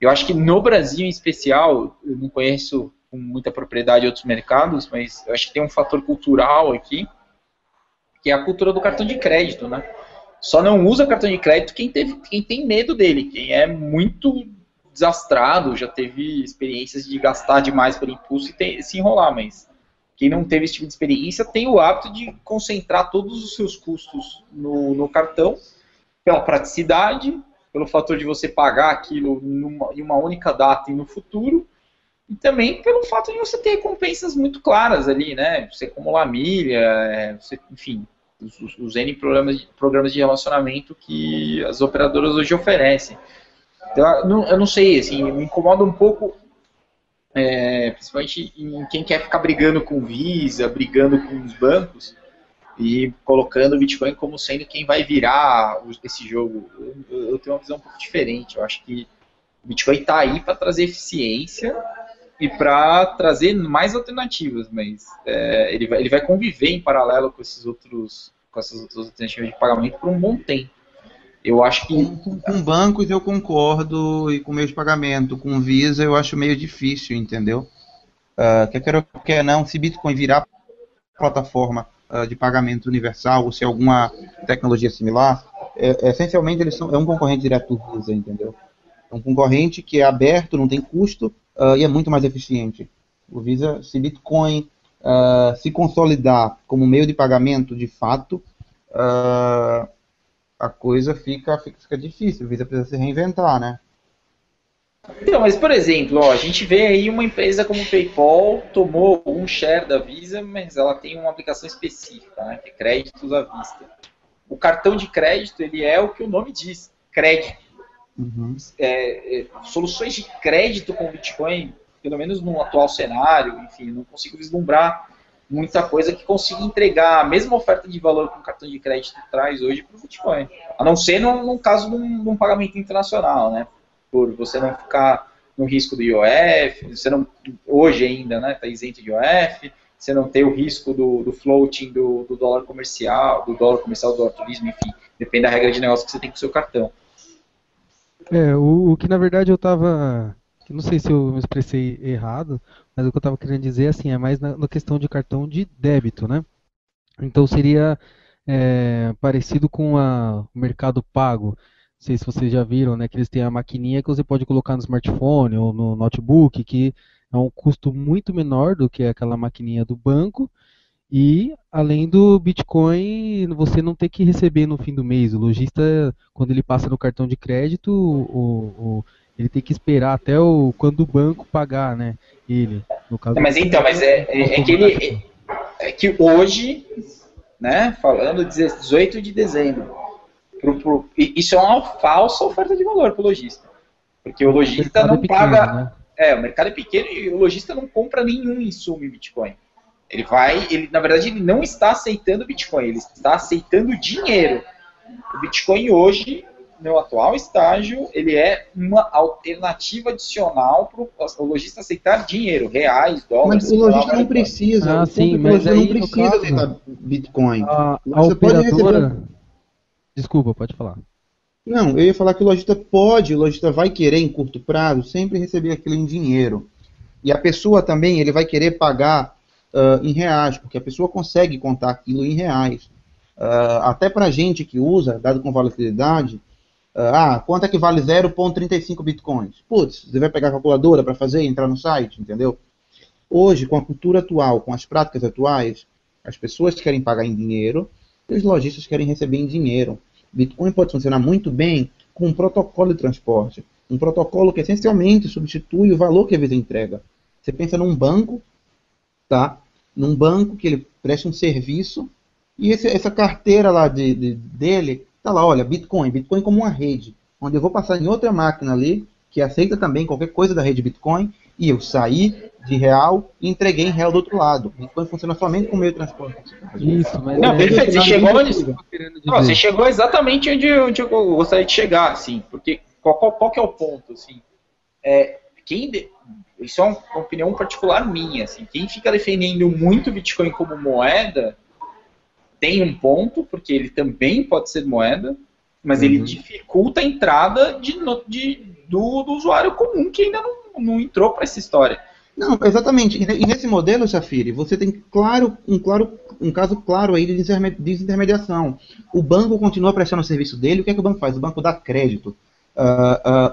Eu acho que no Brasil em especial, eu não conheço com muita propriedade outros mercados, mas eu acho que tem um fator cultural aqui, que é a cultura do cartão de crédito, né? Só não usa cartão de crédito quem tem medo dele, quem é muito desastrado, já teve experiências de gastar demais por impulso e se enrolar, mas quem não teve esse tipo de experiência tem o hábito de concentrar todos os seus custos no cartão, pela praticidade, pelo fator de você pagar aquilo em uma única data e no futuro, e também pelo fato de você ter recompensas muito claras ali, né? Você acumular milha, enfim, os N programas de relacionamento que as operadoras hoje oferecem. Então, eu não sei, assim, me incomoda um pouco, principalmente em quem quer ficar brigando com Visa, brigando com os bancos e colocando o Bitcoin como sendo quem vai virar esse jogo. Eu tenho uma visão um pouco diferente. Eu acho que o Bitcoin está aí para trazer eficiência e para trazer mais alternativas, mas ele vai conviver em paralelo com essas outras alternativas de pagamento por um bom tempo. Eu acho que com bancos eu concordo e com meios de pagamento, com Visa eu acho meio difícil, entendeu? Quer não, se Bitcoin virar plataforma de pagamento universal ou se alguma tecnologia similar, essencialmente é um concorrente direto do Visa, entendeu? É um concorrente que é aberto, não tem custo e é muito mais eficiente. O Visa, se Bitcoin se consolidar como meio de pagamento de fato, a coisa fica difícil. O Visa precisa se reinventar, né? Então, mas por exemplo, ó, a gente vê aí uma empresa como o PayPal tomou um share da Visa, mas ela tem uma aplicação específica, né, que é créditos à vista. O cartão de crédito, ele é o que o nome diz, crédito. Uhum. Soluções de crédito com Bitcoin, pelo menos no atual cenário, enfim, não consigo vislumbrar muita coisa que consiga entregar a mesma oferta de valor que um cartão de crédito traz hoje para o Bitcoin. A não ser num caso de um pagamento internacional, né? Por você não ficar no risco do IOF, você não, hoje ainda, né, está isento de IOF, você não tem o risco do floating do dólar comercial, do dólar turismo, enfim, depende da regra de negócio que você tem com o seu cartão. O que na verdade eu tava. Não sei se eu me expressei errado, mas o que eu tava querendo dizer assim, é mais na questão de cartão de débito, né? Então seria parecido com o Mercado Pago. Não sei se vocês já viram, né? Que eles têm a maquininha que você pode colocar no smartphone ou no notebook, que é um custo muito menor do que aquela maquininha do banco. E além do Bitcoin, você não ter que receber no fim do mês. O lojista, quando ele passa no cartão de crédito, ele tem que esperar até quando o banco pagar, né? Ele, no caso. Mas então, é que hoje, né? Falando 18 de dezembro, isso é uma falsa oferta de valor para o lojista, porque o lojista não paga. Né? O mercado é pequeno e o lojista não compra nenhum insumo em Bitcoin. Na verdade, ele não está aceitando Bitcoin, ele está aceitando dinheiro. O Bitcoin hoje, no atual estágio, ele é uma alternativa adicional para o lojista aceitar dinheiro, reais, dólares. Mas o lojista não precisa. Sim, mas aí, não precisa aceitar Bitcoin. A operadora... Desculpa, pode falar. Não, eu ia falar que o lojista vai querer em curto prazo sempre receber aquilo em dinheiro. E a pessoa também, ele vai querer pagar em reais, porque a pessoa consegue contar aquilo em reais. Até para gente que usa, dado com volatilidade, quanto é que vale 0,35 bitcoins? Putz, você vai pegar a calculadora para fazer, entrar no site, entendeu? Hoje, com a cultura atual, com as práticas atuais, as pessoas querem pagar em dinheiro e os lojistas querem receber em dinheiro. Bitcoin pode funcionar muito bem com um protocolo de transporte. Um protocolo que essencialmente substitui o valor que a Visa entrega. Você pensa num banco, tá? Num banco que ele presta um serviço e essa carteira lá dele tá lá, olha, Bitcoin como uma rede, onde eu vou passar em outra máquina ali que aceita também qualquer coisa da rede Bitcoin e eu saí de real e entreguei em real do outro lado. Bitcoin funciona somente com meio de transporte. Isso, mas não, perfeito, você chegou exatamente onde eu gostaria de chegar, assim, porque qual que é o ponto, assim? Isso é uma opinião particular minha, assim, quem fica defendendo muito o Bitcoin como moeda tem um ponto, porque ele também pode ser moeda, mas ele dificulta a entrada do usuário comum que ainda não entrou para essa história. Não, exatamente. E nesse modelo, Safiri, você tem um caso claro aí de desintermediação. O banco continua prestando o serviço dele, o que é que o banco faz? O banco dá crédito.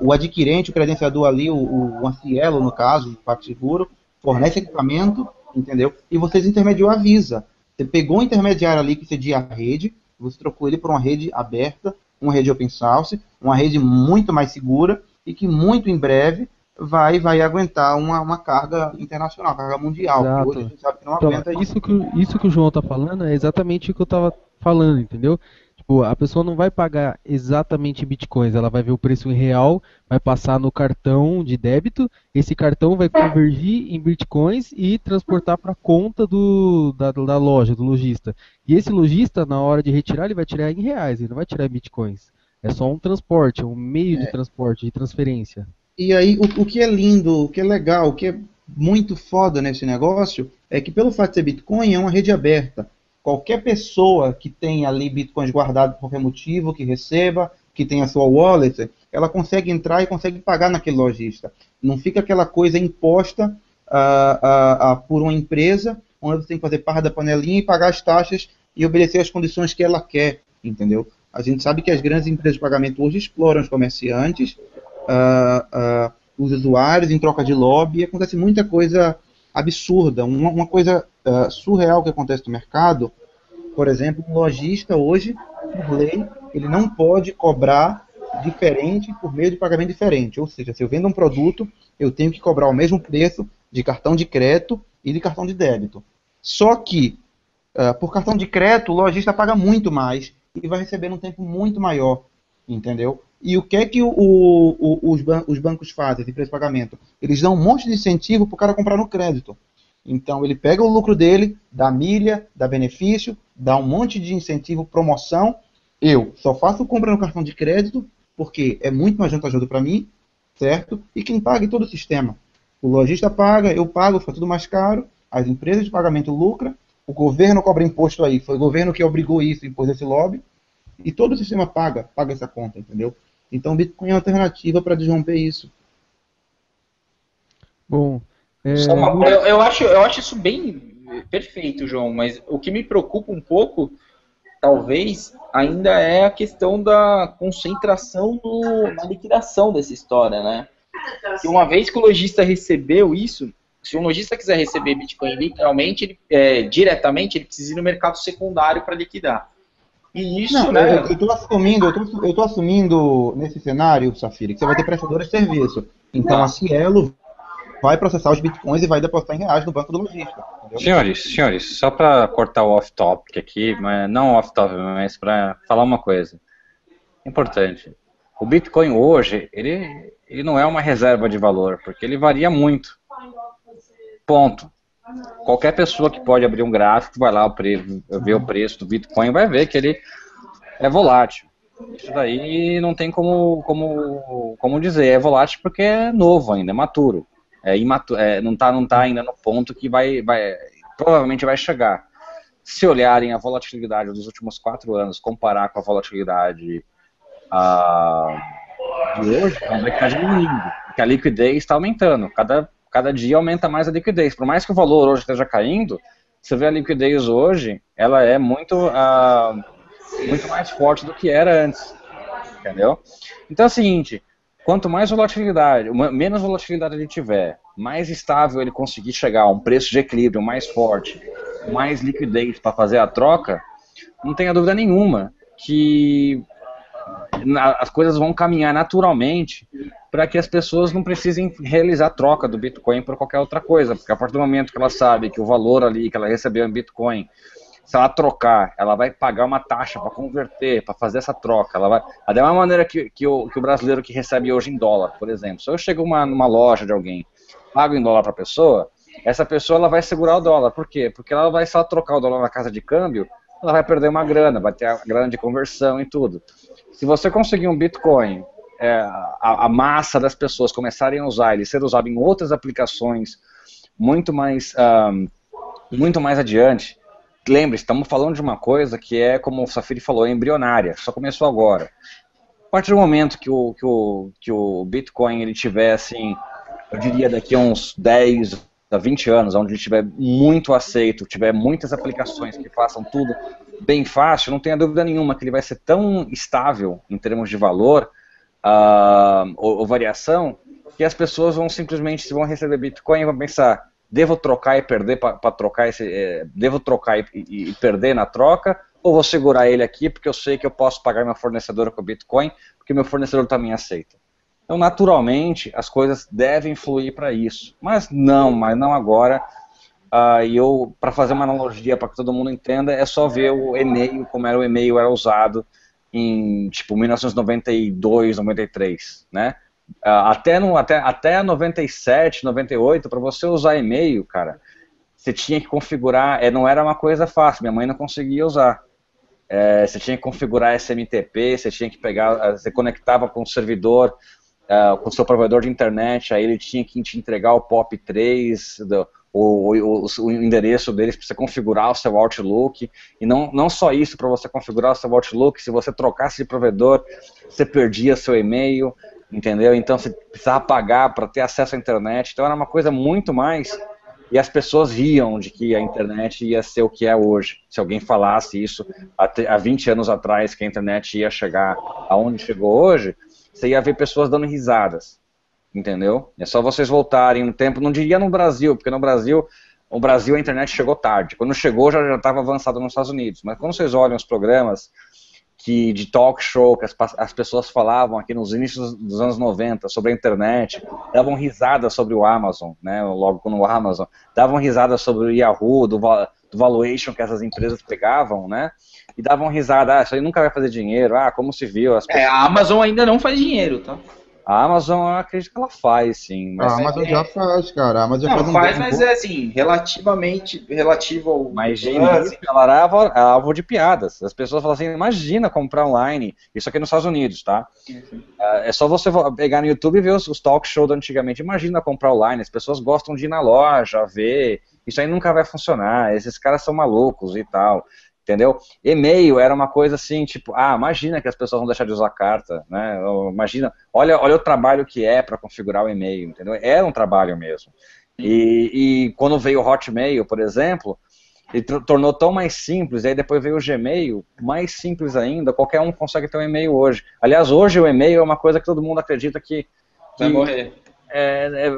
O adquirente, o credenciador ali, o Ancielo, no caso, o Pacto Seguro, fornece equipamento, entendeu? E você desintermediou a Visa. Você pegou o intermediário ali que cedia a rede, você trocou ele por uma rede aberta, uma rede open source, uma rede muito mais segura e que muito em breve vai aguentar uma carga internacional, carga mundial. Exato. Hoje a gente sabe que não então, aguenta isso que o João está falando é exatamente o que eu estava falando, entendeu? Tipo, a pessoa não vai pagar exatamente em bitcoins, ela vai ver o preço em real, vai passar no cartão de débito, esse cartão vai convergir em bitcoins e transportar para a conta da loja, do lojista. E esse lojista, na hora de retirar, ele vai tirar em reais, ele não vai tirar em bitcoins. É só um transporte, um meio de transporte, de transferência. E aí, o que é lindo, o que é legal, o que é muito foda nesse negócio, é que pelo fato de ser Bitcoin, é uma rede aberta. Qualquer pessoa que tenha ali Bitcoins guardado por qualquer motivo, que receba, que tenha a sua wallet, ela consegue entrar e consegue pagar naquele lojista. Não fica aquela coisa imposta por uma empresa, onde você tem que fazer parte da panelinha e pagar as taxas e obedecer as condições que ela quer, entendeu? A gente sabe que as grandes empresas de pagamento hoje exploram os comerciantes, os usuários em troca de lobby, e acontece muita coisa absurda, uma coisa surreal que acontece no mercado. Por exemplo, um lojista hoje, por lei, ele não pode cobrar diferente por meio de pagamento diferente. Ou seja, se eu vendo um produto, eu tenho que cobrar o mesmo preço de cartão de crédito e de cartão de débito. Só que, por cartão de crédito, o lojista paga muito mais e vai receber num tempo muito maior, entendeu? E o que é que os bancos fazem, as empresas de pagamento? Eles dão um monte de incentivo para o cara comprar no crédito. Então, ele pega o lucro dele, dá milha, dá benefício, dá um monte de incentivo, promoção. Eu só faço compra no cartão de crédito, porque é muito mais vantajoso para mim, certo? E quem paga é todo o sistema. O lojista paga, eu pago, fica tudo mais caro, as empresas de pagamento lucram, o governo cobra imposto aí, foi o governo que obrigou isso, impôs esse lobby, e todo o sistema paga essa conta, entendeu? Então o Bitcoin é uma alternativa para desromper isso. Bom, eu acho isso bem perfeito, João, mas o que me preocupa um pouco, talvez, ainda é a questão da concentração na liquidação dessa história, né? Que uma vez que o lojista recebeu isso, se um lojista quiser receber Bitcoin literalmente, diretamente, ele precisa ir no mercado secundário para liquidar. E isso, não, né? Eu tô assumindo nesse cenário, Safira, que você vai ter prestadora de serviço. Então a Cielo vai processar os bitcoins e vai depositar em reais no banco do lojista. Entendeu? Senhores, só para cortar o off-topic aqui, mas não off-topic, mas para falar uma coisa importante. O Bitcoin hoje, ele não é uma reserva de valor, porque ele varia muito. Ponto. Qualquer pessoa que pode abrir um gráfico, vai lá ver o preço do Bitcoin, vai ver que ele é volátil. Isso daí não tem como dizer, é volátil porque é novo ainda, é maturo. Não tá ainda no ponto que provavelmente vai chegar. Se olharem a volatilidade dos últimos 4 anos, comparar com a volatilidade de hoje, vai estar diminuindo, porque a liquidez está aumentando, cada dia aumenta mais a liquidez. Por mais que o valor hoje esteja caindo, você vê a liquidez hoje, ela é muito mais forte do que era antes, entendeu? Então é o seguinte, quanto mais volatilidade, menos volatilidade ele tiver, mais estável ele conseguir chegar a um preço de equilíbrio mais forte, mais liquidez para fazer a troca, não tenha dúvida nenhuma que as coisas vão caminhar naturalmente para que as pessoas não precisem realizar a troca do Bitcoin por qualquer outra coisa, porque a partir do momento que ela sabe que o valor ali que ela recebeu em Bitcoin, se ela trocar, ela vai pagar uma taxa para converter, para fazer essa troca. Da mesma maneira que o brasileiro que recebe hoje em dólar, por exemplo. Se eu chego numa loja de alguém, pago em dólar para a pessoa, essa pessoa ela vai segurar o dólar. Por quê? Porque ela vai só trocar o dólar na casa de câmbio, ela vai perder uma grana, vai ter a grana de conversão e tudo. Se você conseguir um Bitcoin, a massa das pessoas começarem a usar, ele ser usado em outras aplicações muito mais adiante. Lembre, estamos falando de uma coisa que é, como o Safiri falou, embrionária, só começou agora. A partir do momento que o Bitcoin ele tiver, assim, eu diria daqui a uns 10 a 20 anos, onde ele estiver muito aceito, tiver muitas aplicações que façam tudo bem fácil, não tenha dúvida nenhuma que ele vai ser tão estável em termos de valor ou variação, que as pessoas vão simplesmente, se vão receber Bitcoin, vão pensar, devo trocar e perder para trocar devo trocar e perder na troca, ou vou segurar ele aqui porque eu sei que eu posso pagar meu fornecedor com Bitcoin, porque meu fornecedor também aceita. Então, naturalmente, as coisas devem fluir para isso, mas não agora. Para fazer uma analogia para que todo mundo entenda, é só ver o e-mail, como era o e-mail era usado em tipo 1992, 93, né? Até 97, 98, para você usar e-mail, cara, você tinha que configurar, não era uma coisa fácil, minha mãe não conseguia usar. Você tinha que configurar SMTP, você tinha que você conectava com o servidor, com o seu provedor de internet, aí ele tinha que te entregar o POP3, o endereço deles para você configurar o seu Outlook, e não só isso, para você configurar o seu Outlook, se você trocasse de provedor, você perdia seu e-mail, entendeu? Então você precisava pagar para ter acesso à internet, então era uma coisa muito mais, e as pessoas riam de que a internet ia ser o que é hoje. Se alguém falasse isso há 20 anos atrás, que a internet ia chegar aonde chegou hoje, você ia ver pessoas dando risadas, entendeu? É só vocês voltarem no tempo, não diria no Brasil, porque no Brasil a internet chegou tarde. Quando chegou já estava avançado nos Estados Unidos, mas quando vocês olham os programas de talk show que as pessoas falavam aqui nos inícios dos anos 90 sobre a internet, davam risada sobre o Amazon, né, logo quando o Amazon, davam risada sobre o Yahoo, do valuation que essas empresas pegavam, né, e davam risada, isso aí nunca vai fazer dinheiro, como se viu. As pessoas... A Amazon ainda não faz dinheiro, tá? A Amazon, eu acredito que ela faz, sim. Mas a Amazon já faz, cara. A Amazon já faz, mas é assim, relativo ao... Mas de início, ela era alvo de piadas. As pessoas falam assim, imagina comprar online, isso aqui nos Estados Unidos, tá? É só você pegar no YouTube e ver os talk shows antigamente. Imagina comprar online, as pessoas gostam de ir na loja, ver, isso aí nunca vai funcionar, esses caras são malucos e tal. Entendeu? E-mail era uma coisa assim, tipo, imagina que as pessoas vão deixar de usar carta, né? Imagina, olha o trabalho que é para configurar o e-mail, entendeu? Era um trabalho mesmo. E quando veio o Hotmail, por exemplo, ele tornou tão mais simples, e aí depois veio o Gmail, mais simples ainda, qualquer um consegue ter um e-mail hoje. Aliás, hoje o e-mail é uma coisa que todo mundo acredita que vai morrer.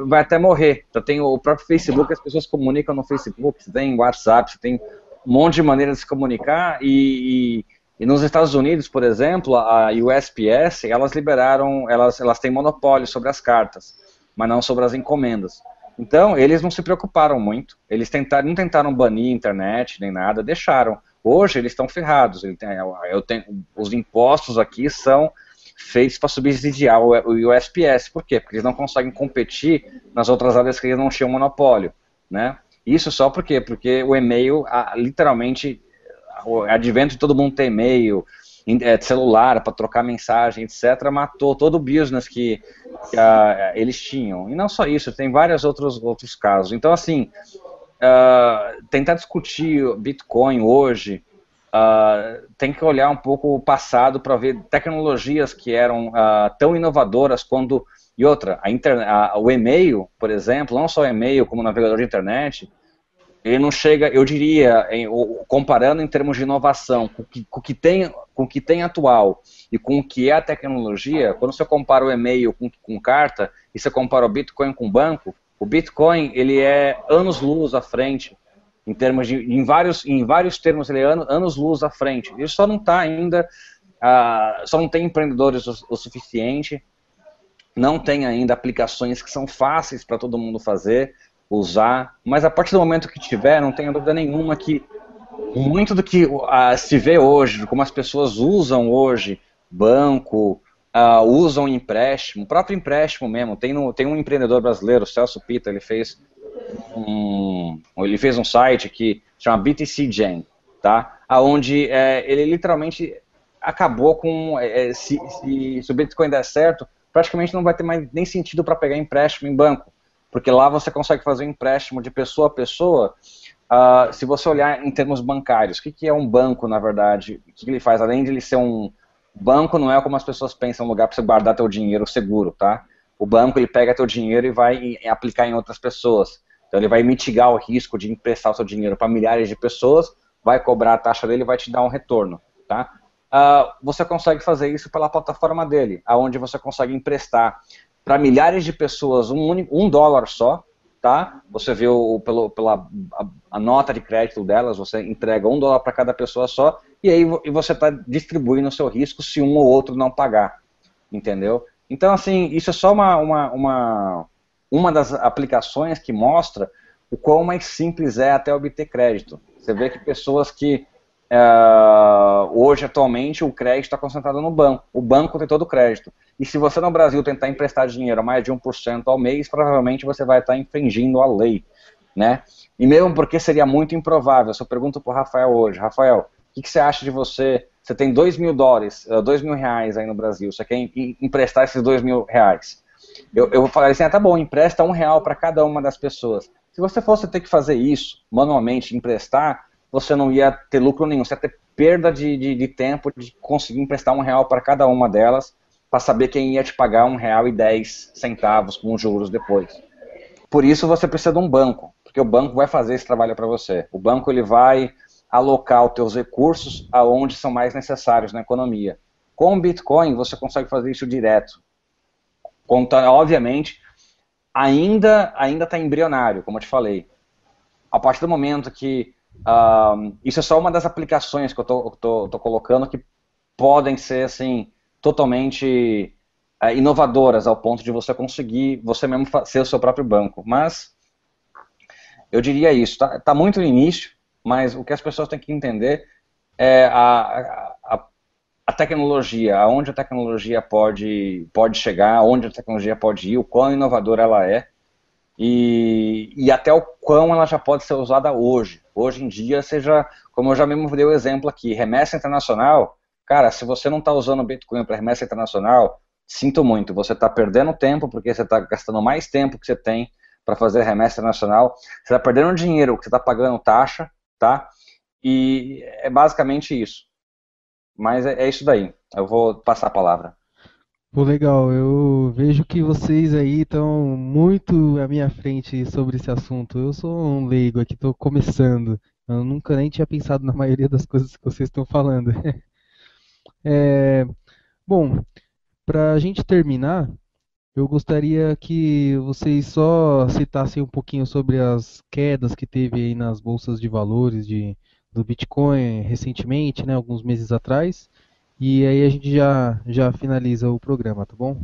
Vai até morrer. Então, tem o próprio Facebook, as pessoas comunicam no Facebook, você tem WhatsApp, você tem um monte de maneiras de se comunicar, e nos Estados Unidos, por exemplo, a USPS, elas liberaram, elas têm monopólio sobre as cartas, mas não sobre as encomendas. Então, eles não se preocuparam muito, eles não tentaram banir a internet, nem nada, deixaram. Hoje, eles estão ferrados, os impostos aqui são feitos para subsidiar o USPS. Por quê? Porque eles não conseguem competir nas outras áreas que eles não tinham monopólio, né? Isso só por quê? Porque o e-mail, literalmente, o advento de todo mundo ter e-mail, celular para trocar mensagem, etc., matou todo o business que eles tinham. E não só isso, tem vários outros casos. Então, assim, tentar discutir Bitcoin hoje, tem que olhar um pouco o passado para ver tecnologias que eram tão inovadoras quando... E outra, o e-mail, por exemplo, não só o e-mail como o navegador de internet, ele não chega, eu diria, comparando em termos de inovação, com o que tem atual e com o que é a tecnologia, quando você compara o e-mail com carta e você compara o Bitcoin com banco, o Bitcoin ele é anos-luz à frente, em vários termos ele é anos-luz à frente. Ele só não está ainda, só não tem empreendedores o suficiente, não tem ainda aplicações que são fáceis para todo mundo fazer, usar, mas a partir do momento que tiver, não tenho dúvida nenhuma que muito do que se vê hoje, como as pessoas usam hoje, banco, usam empréstimo, o próprio empréstimo mesmo, tem um empreendedor brasileiro, Celso Pita, ele fez um site que chama BTC Gen, tá? Onde ele literalmente acabou com, se o Bitcoin der certo, praticamente não vai ter mais nem sentido para pegar empréstimo em banco, porque lá você consegue fazer um empréstimo de pessoa a pessoa. Se você olhar em termos bancários, o que é um banco, na verdade? O que ele faz? Além de ele ser um banco, não é como as pessoas pensam, um lugar para você guardar teu dinheiro seguro, tá? O banco, ele pega teu dinheiro e vai aplicar em outras pessoas. Então ele vai mitigar o risco de emprestar o seu dinheiro para milhares de pessoas, vai cobrar a taxa dele e vai te dar um retorno, tá? Você consegue fazer isso pela plataforma dele, onde você consegue emprestar para milhares de pessoas $1 só, tá? Você vê pela nota de crédito delas, você entrega $1 para cada pessoa só, e aí você está distribuindo o seu risco se um ou outro não pagar, entendeu? Então, assim, isso é só uma das aplicações que mostra o quão mais simples é até obter crédito. Você vê que pessoas que hoje, atualmente, o crédito está concentrado no banco. O banco tem todo o crédito. E se você no Brasil tentar emprestar dinheiro a mais de 1% ao mês, provavelmente você vai estar infringindo a lei, né? E mesmo porque seria muito improvável. Se eu pergunto para o Rafael hoje, Rafael, o que você acha de você? Você tem $2.000, R$2.000 aí no Brasil, você quer emprestar esses R$2.000? Eu vou falar assim, tá bom, empresta R$1 para cada uma das pessoas. Se você fosse ter que fazer isso manualmente, emprestar, você não ia ter lucro nenhum, você ia ter perda de tempo de conseguir emprestar R$1 para cada uma delas, para saber quem ia te pagar R$1,10 com juros depois. Por isso você precisa de um banco, porque o banco vai fazer esse trabalho para você. O banco ele vai alocar os teus recursos aonde são mais necessários na economia. Com o Bitcoin você consegue fazer isso direto. Obviamente, ainda está embrionário, como eu te falei. A partir do momento que isso é só uma das aplicações que eu tô colocando que podem ser assim totalmente inovadoras ao ponto de você conseguir você mesmo ser o seu próprio banco. Mas eu diria isso, tá muito no início, mas o que as pessoas têm que entender é a tecnologia, aonde a tecnologia pode chegar, onde a tecnologia pode ir, o quão inovadora ela é, e até o quão ela já pode ser usada hoje. Hoje em dia, como eu já mesmo dei o exemplo aqui, remessa internacional, cara, se você não está usando o Bitcoin para remessa internacional, sinto muito, você está perdendo tempo, porque você está gastando mais tempo que você tem para fazer remessa internacional, você está perdendo dinheiro, porque você está pagando taxa, tá? E é basicamente isso. Mas é isso daí. Eu vou passar a palavra. Pô, legal, eu vejo que vocês aí estão muito à minha frente sobre esse assunto. Eu sou um leigo aqui, estou começando. Eu nunca nem tinha pensado na maioria das coisas que vocês estão falando. É, bom, para a gente terminar, eu gostaria que vocês só citassem um pouquinho sobre as quedas que teve aí nas bolsas de valores do Bitcoin recentemente, né, alguns meses atrás. E aí a gente já finaliza o programa, tá bom?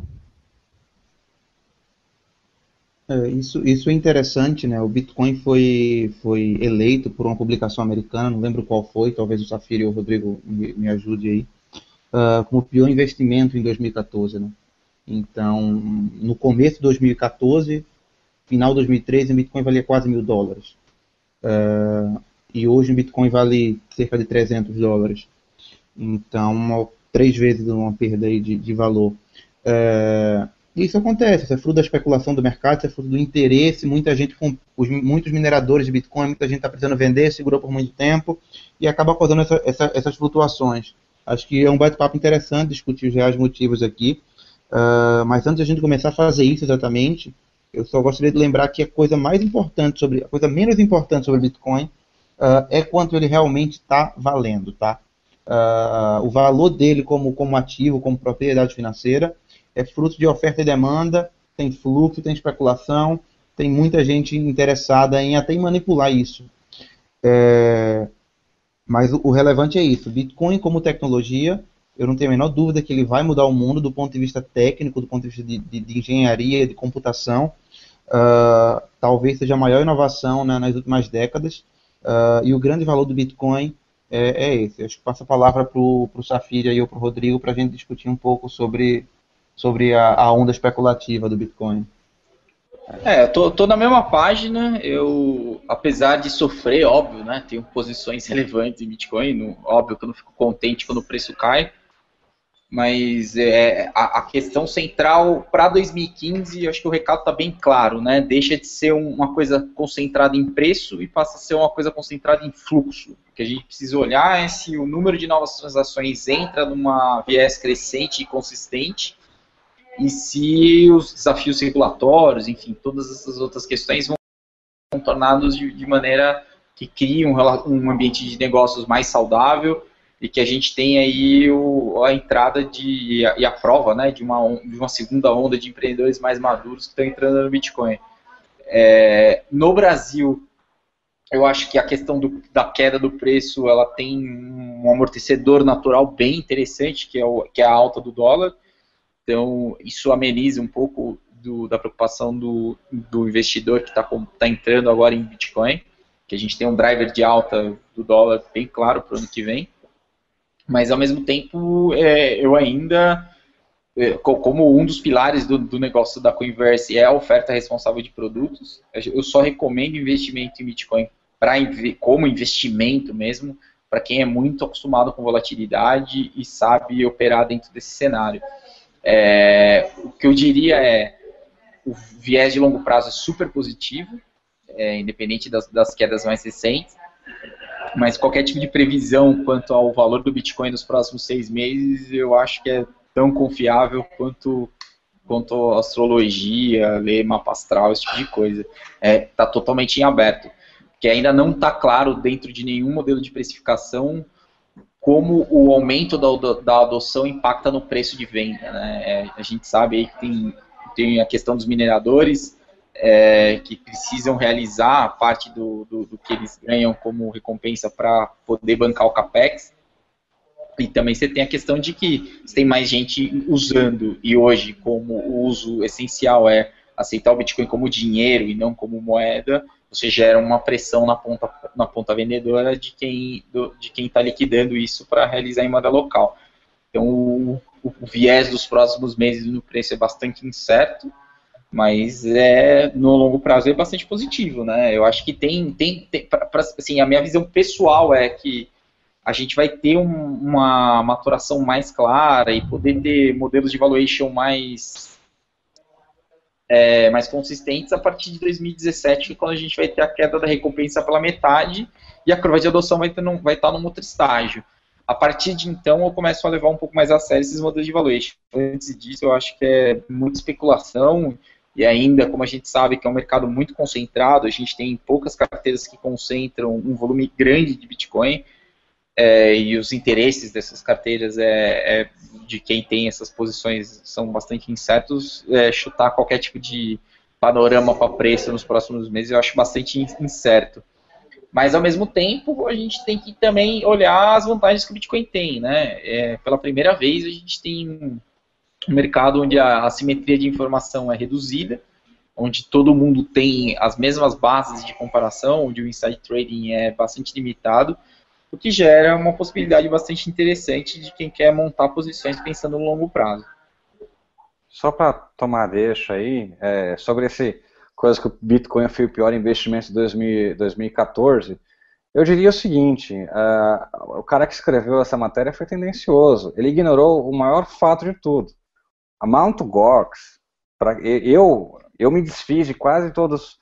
Isso é interessante, né? O Bitcoin foi eleito por uma publicação americana, não lembro qual foi, talvez o Safira e o Rodrigo me ajude aí, como o pior investimento em 2014, né? Então, no começo de 2014, final de 2013, o Bitcoin valia quase $1.000. E hoje o Bitcoin vale cerca de $300. Então, 3 vezes uma perda aí de valor. Isso acontece, isso é fruto da especulação do mercado, isso é fruto do interesse, muita gente, muitos mineradores de Bitcoin, muita gente está precisando vender, segurou por muito tempo e acaba causando essas flutuações. Acho que é um bate-papo interessante discutir os reais motivos aqui, mas antes de a gente começar a fazer isso exatamente, eu só gostaria de lembrar que a coisa menos importante sobre o Bitcoin é quanto ele realmente está valendo, tá? O valor dele como ativo, como propriedade financeira, é fruto de oferta e demanda, tem fluxo, tem especulação, tem muita gente interessada em até em manipular isso. Mas o relevante é isso, Bitcoin como tecnologia, eu não tenho a menor dúvida que ele vai mudar o mundo do ponto de vista técnico, do ponto de vista de engenharia, de computação. Talvez seja a maior inovação, né, nas últimas décadas, e o grande valor do Bitcoin é esse. Acho que passo a palavra para o Safira e eu para o Rodrigo para a gente discutir um pouco sobre a onda especulativa do Bitcoin. Eu tô na mesma página, eu, apesar de sofrer, óbvio, né, tenho posições relevantes em Bitcoin, óbvio que eu não fico contente quando o preço cai, mas a questão central para 2015, eu acho que o recado está bem claro, né, deixa de ser uma coisa concentrada em preço e passa a ser uma coisa concentrada em fluxo. O que a gente precisa olhar é se o número de novas transações entra numa viés crescente e consistente, e se os desafios regulatórios, enfim, todas essas outras questões vão contornados de maneira que crie um ambiente de negócios mais saudável e que a gente tenha aí a entrada e a prova, né, de uma segunda onda de empreendedores mais maduros que estão entrando no Bitcoin. No Brasil, eu acho que a questão da queda do preço, ela tem um amortecedor natural bem interessante, que é a alta do dólar. Então, isso ameniza um pouco da preocupação do investidor que está entrando agora em Bitcoin, que a gente tem um driver de alta do dólar bem claro para o ano que vem. Mas, ao mesmo tempo, eu ainda, como um dos pilares do negócio da Coinverse é a oferta responsável de produtos, eu só recomendo investimento em Bitcoin como investimento mesmo, para quem é muito acostumado com volatilidade e sabe operar dentro desse cenário. O que eu diria o viés de longo prazo é super positivo, independente das quedas mais recentes, mas qualquer tipo de previsão quanto ao valor do Bitcoin nos próximos 6 meses, eu acho que é tão confiável quanto astrologia, ler mapa astral, esse tipo de coisa. Está totalmente em aberto, porque ainda não está claro dentro de nenhum modelo de precificação como o aumento da adoção impacta no preço de venda, né? A gente sabe aí que tem a questão dos mineradores que precisam realizar parte do que eles ganham como recompensa para poder bancar o CAPEX. E também você tem a questão de que você tem mais gente usando, e hoje, como o uso essencial é aceitar o Bitcoin como dinheiro e não como moeda, você gera uma pressão na ponta vendedora de quem está liquidando isso para realizar em moeda local. Então, o viés dos próximos meses no preço é bastante incerto, mas no longo prazo é bastante positivo, né? Eu acho que assim, a minha visão pessoal é que a gente vai ter uma maturação mais clara e poder ter modelos de valuation mais consistentes a partir de 2017, quando a gente vai ter a queda da recompensa pela metade e a curva de adoção vai estar num outro estágio. A partir de então, eu começo a levar um pouco mais a sério esses modelos de valuation. Antes disso, eu acho que é muita especulação e ainda, como a gente sabe que é um mercado muito concentrado, a gente tem poucas carteiras que concentram um volume grande de Bitcoin, e os interesses dessas carteiras de quem tem essas posições são bastante incertos, chutar qualquer tipo de panorama para preço nos próximos meses eu acho bastante incerto. Mas, ao mesmo tempo, a gente tem que também olhar as vantagens que o Bitcoin tem, né? Pela primeira vez, a gente tem um mercado onde a assimetria de informação é reduzida, onde todo mundo tem as mesmas bases de comparação, onde o inside trading é bastante limitado, o que gera uma possibilidade bastante interessante de quem quer montar posições pensando no longo prazo. Só para tomar deixa aí, sobre esse coisa que o Bitcoin foi o pior investimento de 2014, eu diria o seguinte, o cara que escreveu essa matéria foi tendencioso, ele ignorou o maior fato de tudo. A Mt. Gox, eu me desfiz de quase todos,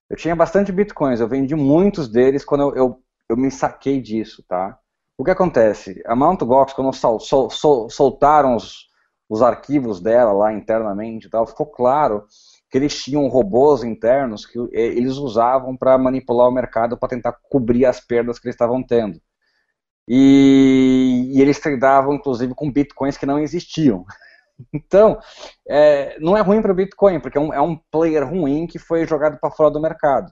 eu tinha bastante Bitcoins, eu vendi muitos deles quando eu me saquei disso, tá? O que acontece? A Mt. Gox, quando soltaram os arquivos dela lá internamente e tal, ficou claro que eles tinham robôs internos que eles usavam para manipular o mercado para tentar cobrir as perdas que eles estavam tendo. E eles tradeavam, inclusive, com bitcoins que não existiam. Então, não é ruim para o Bitcoin, porque é um player ruim que foi jogado para fora do mercado.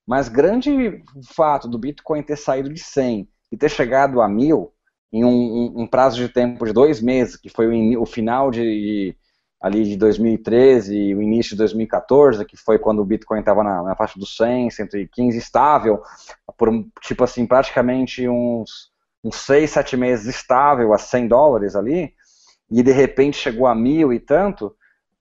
Mas grande fato do Bitcoin ter saído de 100 e ter chegado a 1.000 em um prazo de tempo de 2 meses, que foi o final ali de 2013 e o início de 2014, que foi quando o Bitcoin estava na faixa dos 100, 115, estável, por tipo assim, praticamente uns 6, 7 meses estável a $100 ali, e de repente chegou a 1.000 e tanto,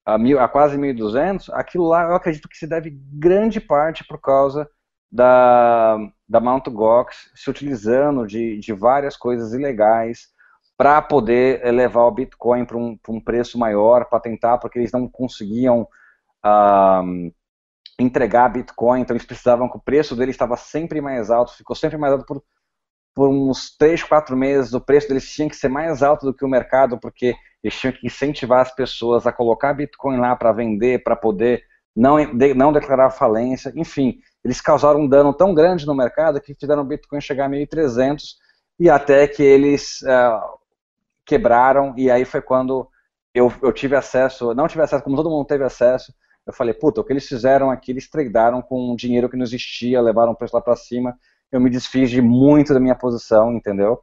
a quase 1.200, aquilo lá eu acredito que se deve grande parte por causa da Mt. Gox se utilizando de várias coisas ilegais para poder levar o Bitcoin para um preço maior, para tentar, porque eles não conseguiam entregar Bitcoin, então eles precisavam que o preço deles estava sempre mais alto, ficou sempre mais alto por uns 3, 4 meses, o preço deles tinha que ser mais alto do que o mercado, porque eles tinham que incentivar as pessoas a colocar Bitcoin lá para vender, para poder não declarar falência, enfim, eles causaram um dano tão grande no mercado que fizeram o Bitcoin chegar a 1.300 e até que eles quebraram, e aí foi quando eu tive acesso, não tive acesso, como todo mundo teve acesso, eu falei, puta, o que eles fizeram aqui, eles tradearam com dinheiro que não existia, levaram o preço lá para cima, eu me desfiz de muito da minha posição, entendeu?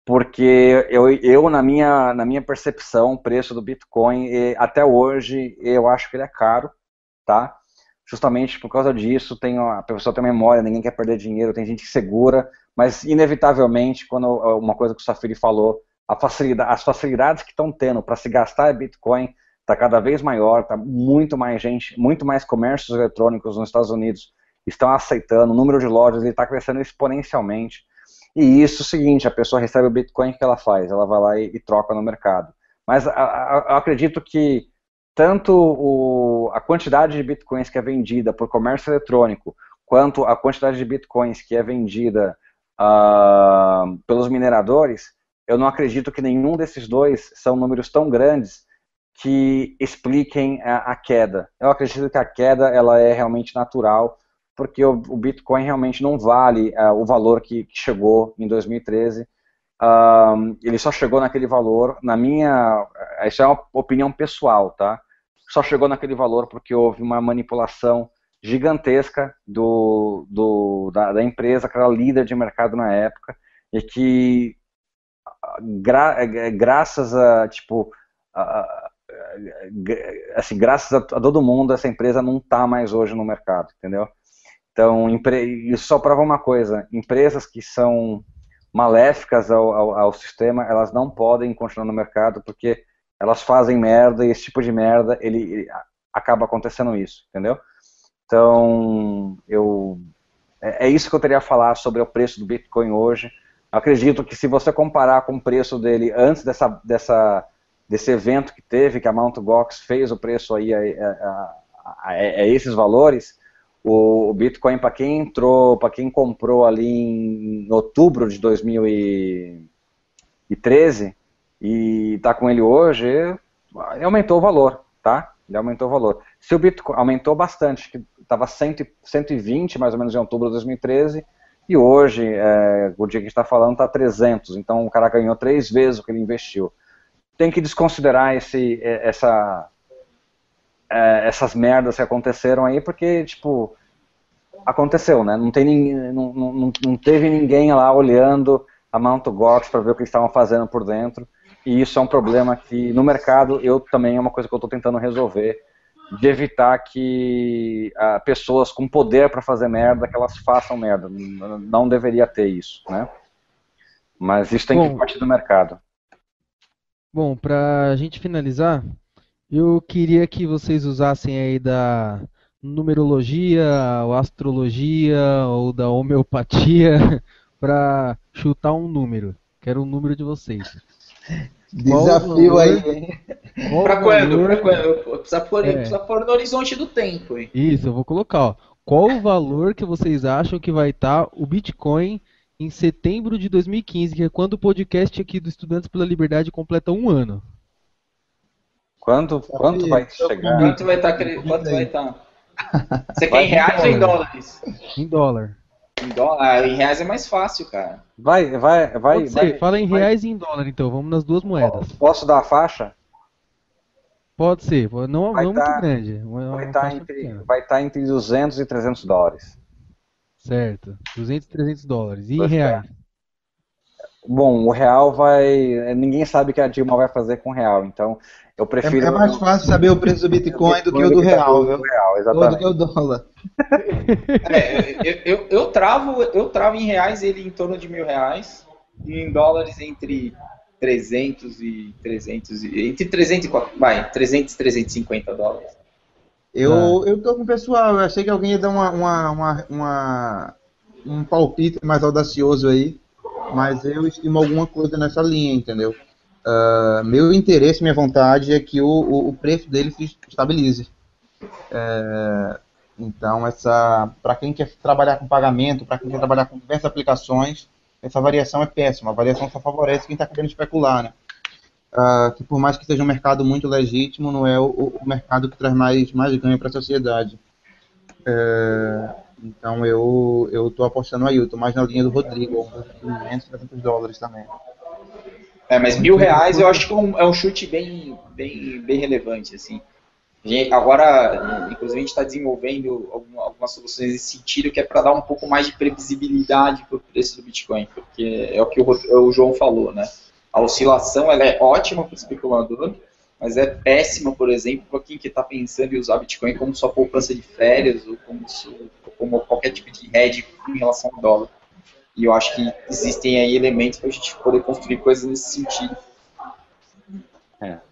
Porque eu na minha percepção, o preço do Bitcoin, até hoje, eu acho que ele é caro, tá? Justamente por causa disso, a pessoa tem memória, ninguém quer perder dinheiro, tem gente que segura, mas inevitavelmente, quando uma coisa que o Safiri falou, as facilidades que estão tendo para se gastar Bitcoin está cada vez maior, está muito mais gente, muito mais comércios eletrônicos nos Estados Unidos estão aceitando, o número de lojas está crescendo exponencialmente, e isso é o seguinte, a pessoa recebe o Bitcoin, o que ela faz? Ela vai lá e troca no mercado. Mas eu acredito que tanto a quantidade de Bitcoins que é vendida por comércio eletrônico, quanto a quantidade de Bitcoins que é vendida pelos mineradores, eu não acredito que nenhum desses dois são números tão grandes que expliquem a queda. Eu acredito que a queda ela é realmente natural, porque o Bitcoin realmente não vale o valor que chegou em 2013. Ele só chegou naquele valor, isso é uma opinião pessoal, tá? Só chegou naquele valor porque houve uma manipulação gigantesca da empresa, que era líder de mercado na época, e que graças a, tipo, assim, graças a todo mundo, essa empresa não está mais hoje no mercado, entendeu? Então, isso só prova uma coisa: empresas que são maléficas ao sistema, elas não podem continuar no mercado, porque elas fazem merda, e esse tipo de merda, ele acaba acontecendo isso, entendeu? Então, é isso que eu teria a falar sobre o preço do Bitcoin hoje. Acredito que se você comparar com o preço dele antes desse evento que teve, que a Mt. Gox fez o preço aí a esses valores, o Bitcoin, para quem comprou ali em outubro de 2013 e está com ele hoje, ele aumentou o valor, tá? Ele aumentou o valor. Se o Bitcoin aumentou bastante, que estava 120 mais ou menos em outubro de 2013, e hoje, o dia que a gente está falando, está 300, então o cara ganhou 3 vezes o que ele investiu. Tem que desconsiderar essas merdas que aconteceram aí, porque, tipo, aconteceu, né? Não teve ninguém lá olhando a Mt. Gox para ver o que eles estavam fazendo por dentro, e isso é um problema que no mercado também é uma coisa que eu estou tentando resolver, de evitar que pessoas com poder para fazer merda, que elas façam merda. Não deveria ter isso, né? Mas isso tem que partir do mercado. Bom, para a gente finalizar, eu queria que vocês usassem aí da numerologia, ou astrologia, ou da homeopatia para chutar um número. Quero o número de vocês. Desafio aí, hein? Pra quando? Precisa pôr no horizonte do tempo, hein? Isso, eu vou colocar, ó. Qual o valor que vocês acham que vai estar o Bitcoin em setembro de 2015, que é quando o podcast aqui do Estudantes pela Liberdade completa 1 ano? Quanto vai chegar? Quanto vai estar? Você quer em reais ou em dólares? Em dólar. Em dólar? Em reais é mais fácil, cara. Pode ser, fala em reais e em dólar então, vamos nas duas moedas. Posso dar a faixa? Pode ser, não muito grande. Vai estar entre 200 e 300 dólares. Certo, 200 e 300 dólares. E em reais? Bom, o real ninguém sabe o que a Dilma vai fazer com o real, então eu prefiro... É mais fácil saber o preço do Bitcoin do que o do real, viu? Exatamente. Do que o dólar. Eu travo em reais ele em torno de R$1.000 e em dólares entre 300 e 300 entre 300 e 300 e 350 dólares. Eu tô com o pessoal, eu achei que alguém ia dar um palpite mais audacioso aí, mas eu estimo alguma coisa nessa linha, entendeu? Meu interesse, minha vontade é que o preço dele se estabilize. Então, para quem quer trabalhar com pagamento, para quem quer trabalhar com diversas aplicações, essa variação é péssima. A variação só favorece quem está querendo especular, né? Que por mais que seja um mercado muito legítimo, não é o mercado que traz mais ganho para a sociedade. Então, eu estou apostando aí, eu estou mais na linha do Rodrigo, uns 500, 300 dólares também. Mas R$1.000 eu acho que é um chute bem relevante, assim. Agora, inclusive, a gente está desenvolvendo algumas soluções nesse sentido, que é para dar um pouco mais de previsibilidade para o preço do Bitcoin, porque é o que o João falou, né? A oscilação ela é ótima para o especulador, mas é péssima, por exemplo, para quem está pensando em usar Bitcoin como sua poupança de férias ou como qualquer tipo de hedge em relação ao dólar. E eu acho que existem aí elementos para a gente poder construir coisas nesse sentido.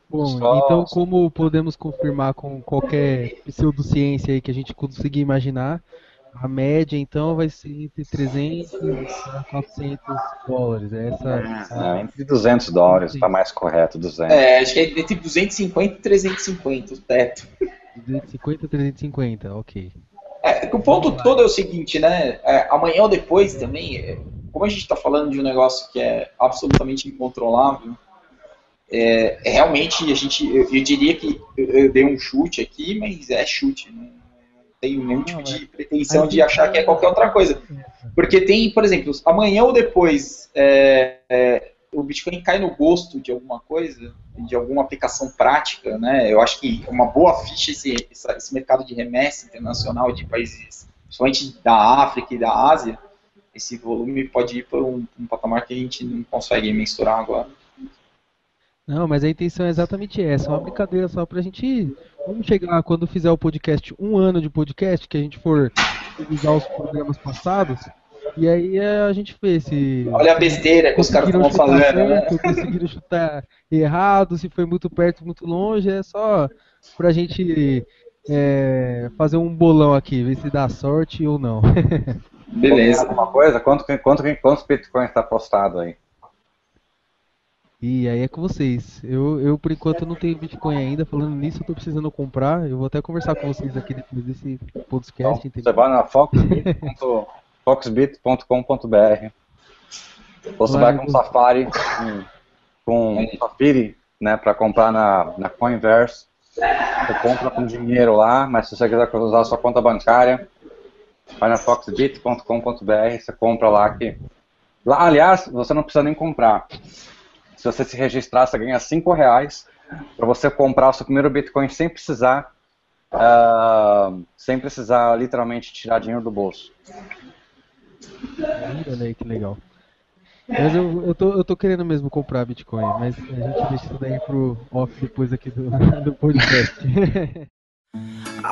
Bom, então como podemos confirmar com qualquer pseudociência aí que a gente conseguir imaginar, a média então vai ser entre 300 a 400 dólares. Entre 200 dólares, está mais correto, 200. Acho que é entre 250 e 350 o teto. 250 a 350, ok. O ponto todo é o seguinte, né? Amanhã ou depois também, como a gente está falando de um negócio que é absolutamente incontrolável, realmente eu diria que eu dei um chute aqui, mas é chute, não tenho nenhum tipo de pretensão de achar que é qualquer outra coisa. Porque tem, por exemplo, amanhã ou depois o Bitcoin cai no gosto de alguma coisa, de alguma aplicação prática, né? Eu acho que uma boa ficha esse mercado de remessa internacional de países, principalmente da África e da Ásia, esse volume pode ir para um patamar que a gente não consegue mensurar agora. Não, mas a intenção é exatamente essa, é uma brincadeira só pra gente. Vamos chegar quando fizer o podcast, um ano de podcast, que a gente for revisar os programas passados, e aí a gente vê Olha a se besteira que os caras conseguiram estavam chutar falando, né? certo, conseguiram chutar errado, se foi muito perto, muito longe, é só pra gente fazer um bolão aqui, ver se dá sorte ou não. Beleza. Alguma coisa? Quantos bitcoins está apostado aí? E aí é com vocês. Eu por enquanto não tenho Bitcoin ainda. Falando nisso, eu tô precisando comprar. Eu vou até conversar com vocês aqui depois desse Então, podcast, você entendeu? vai na foxbit.com.br. Você vai Vai, com Safari, com Safari, né, para comprar na Coinverse. Você compra com dinheiro lá, mas se você quiser usar a sua conta bancária, vai na foxbit.com.br, você compra lá que... Lá, aliás, você não precisa nem comprar. Se você se registrar, você ganha R$ 5 para você comprar o seu primeiro Bitcoin sem precisar literalmente tirar dinheiro do bolso. olha aí que legal. Mas eu tô querendo mesmo comprar Bitcoin, mas a gente deixa isso daí pro off depois aqui do, do podcast. I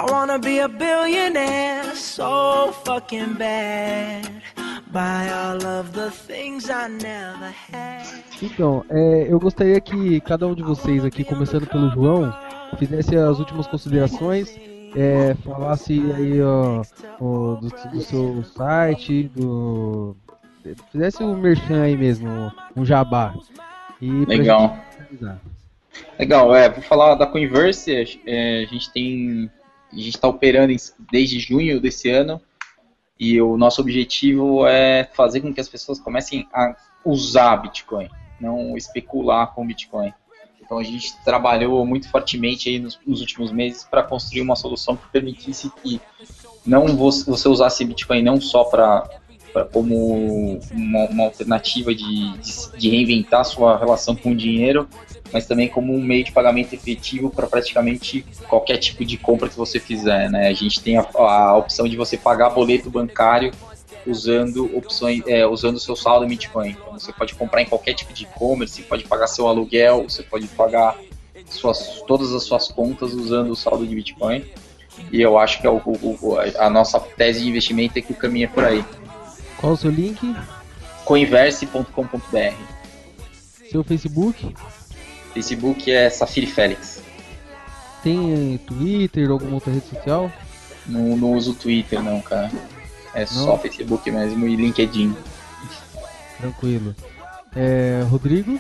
wanna be a billionaire so fucking bad. Buy all of the things I never had. Então, eu gostaria que cada um de vocês aqui, começando pelo João, fizesse as últimas considerações, falasse aí do seu site, fizesse um merchan aí mesmo, um jabá. E pra Legal. gente finalizar. Legal, vou falar da Coinverse, a gente está operando desde junho desse ano e o nosso objetivo é fazer com que as pessoas comecem a usar Bitcoin, não especular com Bitcoin. Então a gente trabalhou muito fortemente aí nos últimos meses para construir uma solução que permitisse que não você usasse Bitcoin não só como uma alternativa de reinventar sua relação com o dinheiro, mas também como um meio de pagamento efetivo para praticamente qualquer tipo de compra que você fizer, né? A gente tem a opção de você pagar boleto bancário usando usando o seu saldo em Bitcoin. Então, você pode comprar em qualquer tipo de e-commerce, pode pagar seu aluguel, você pode pagar todas as suas contas usando o saldo de Bitcoin. E eu acho que a nossa tese de investimento é que o caminho é por aí. Qual o seu link? Coinverse.com.br. Seu Facebook? Facebook é Safiri Félix. Tem Twitter, alguma outra rede social? Não uso Twitter não, cara. É só Facebook mesmo e LinkedIn. Tranquilo. Rodrigo?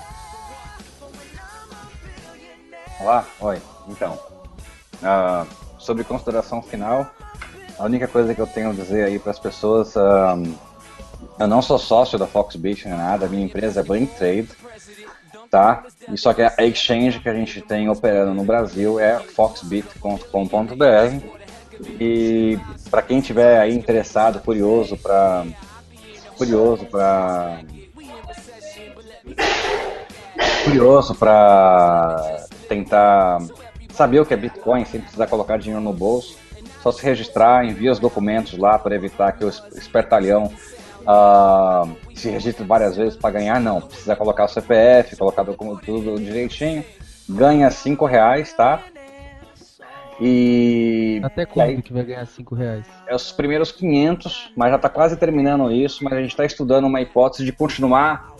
Olá, oi. Então, sobre consideração final, a única coisa que eu tenho a dizer aí para as pessoas, eu não sou sócio da Foxbit nem nada, a minha empresa é Blink Trade, tá? E só que a exchange que a gente tem operando no Brasil é foxbit.com.br. E para quem tiver aí interessado, curioso para tentar saber o que é Bitcoin sem precisar colocar dinheiro no bolso, só se registrar, envia os documentos lá para evitar que o espertalhão se registre várias vezes para ganhar. Não, precisa colocar o CPF, colocar tudo direitinho, ganha R$5, tá? Até quando que vai ganhar R$5? É os primeiros 500, mas já está quase terminando isso, mas a gente está estudando uma hipótese de continuar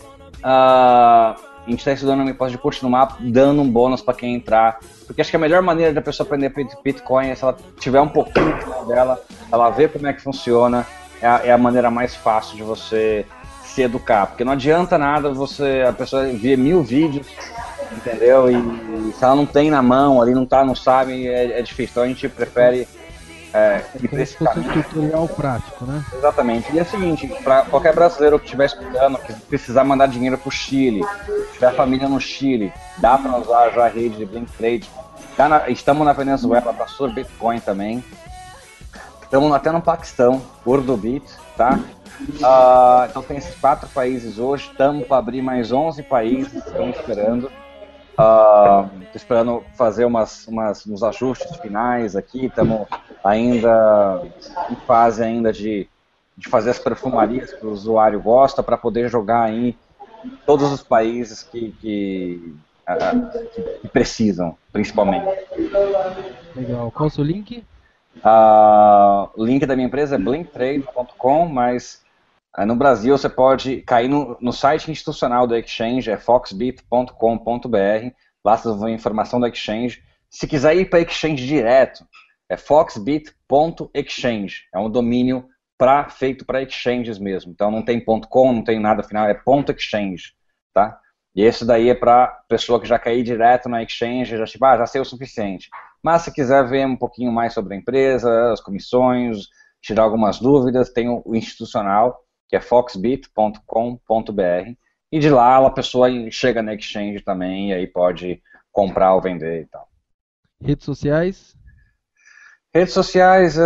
dando um bônus para quem entrar, porque acho que a melhor maneira da pessoa aprender Bitcoin é se ela tiver um pouquinho dela, ela ver como é que funciona, é a maneira mais fácil de você se educar, porque não adianta nada a pessoa ver 1000 vídeos, entendeu? E se ela não tem na mão ali, não sabe, é difícil. Então a gente prefere ir para esse caminho. Um tutorial prático, né? Exatamente. E é o seguinte, para qualquer brasileiro que estiver escutando, que precisar mandar dinheiro para o Chile, tiver família no Chile, dá para usar já a rede de Blink Trade. Estamos na Venezuela, para Sur Bitcoin também. Estamos até no Paquistão, Urdubit, tá? Então tem esses 4 países hoje, estamos para abrir mais 11 países, estamos esperando. Estou esperando fazer uns ajustes finais aqui, estamos ainda em fase ainda de fazer as perfumarias que o usuário gosta para poder jogar em todos os países que que precisam, principalmente. Legal. Qual o seu link? O link da minha empresa é blinktrade.com, mas no Brasil você pode cair no site institucional do Exchange, é foxbit.com.br. Lá vocês vão ver informação do Exchange. Se quiser ir para Exchange direto, é foxbit.exchange. É um domínio feito para exchanges mesmo. Então não tem .com, não tem nada final, é .exchange, tá? E esse daí é para pessoa que já cair direto na Exchange, já tipo, já sei o suficiente. Mas se quiser ver um pouquinho mais sobre a empresa, as comissões, tirar algumas dúvidas, tem o institucional, que é foxbit.com.br, e de lá a pessoa chega na Exchange também, e aí pode comprar ou vender e tal. Redes sociais? Redes sociais,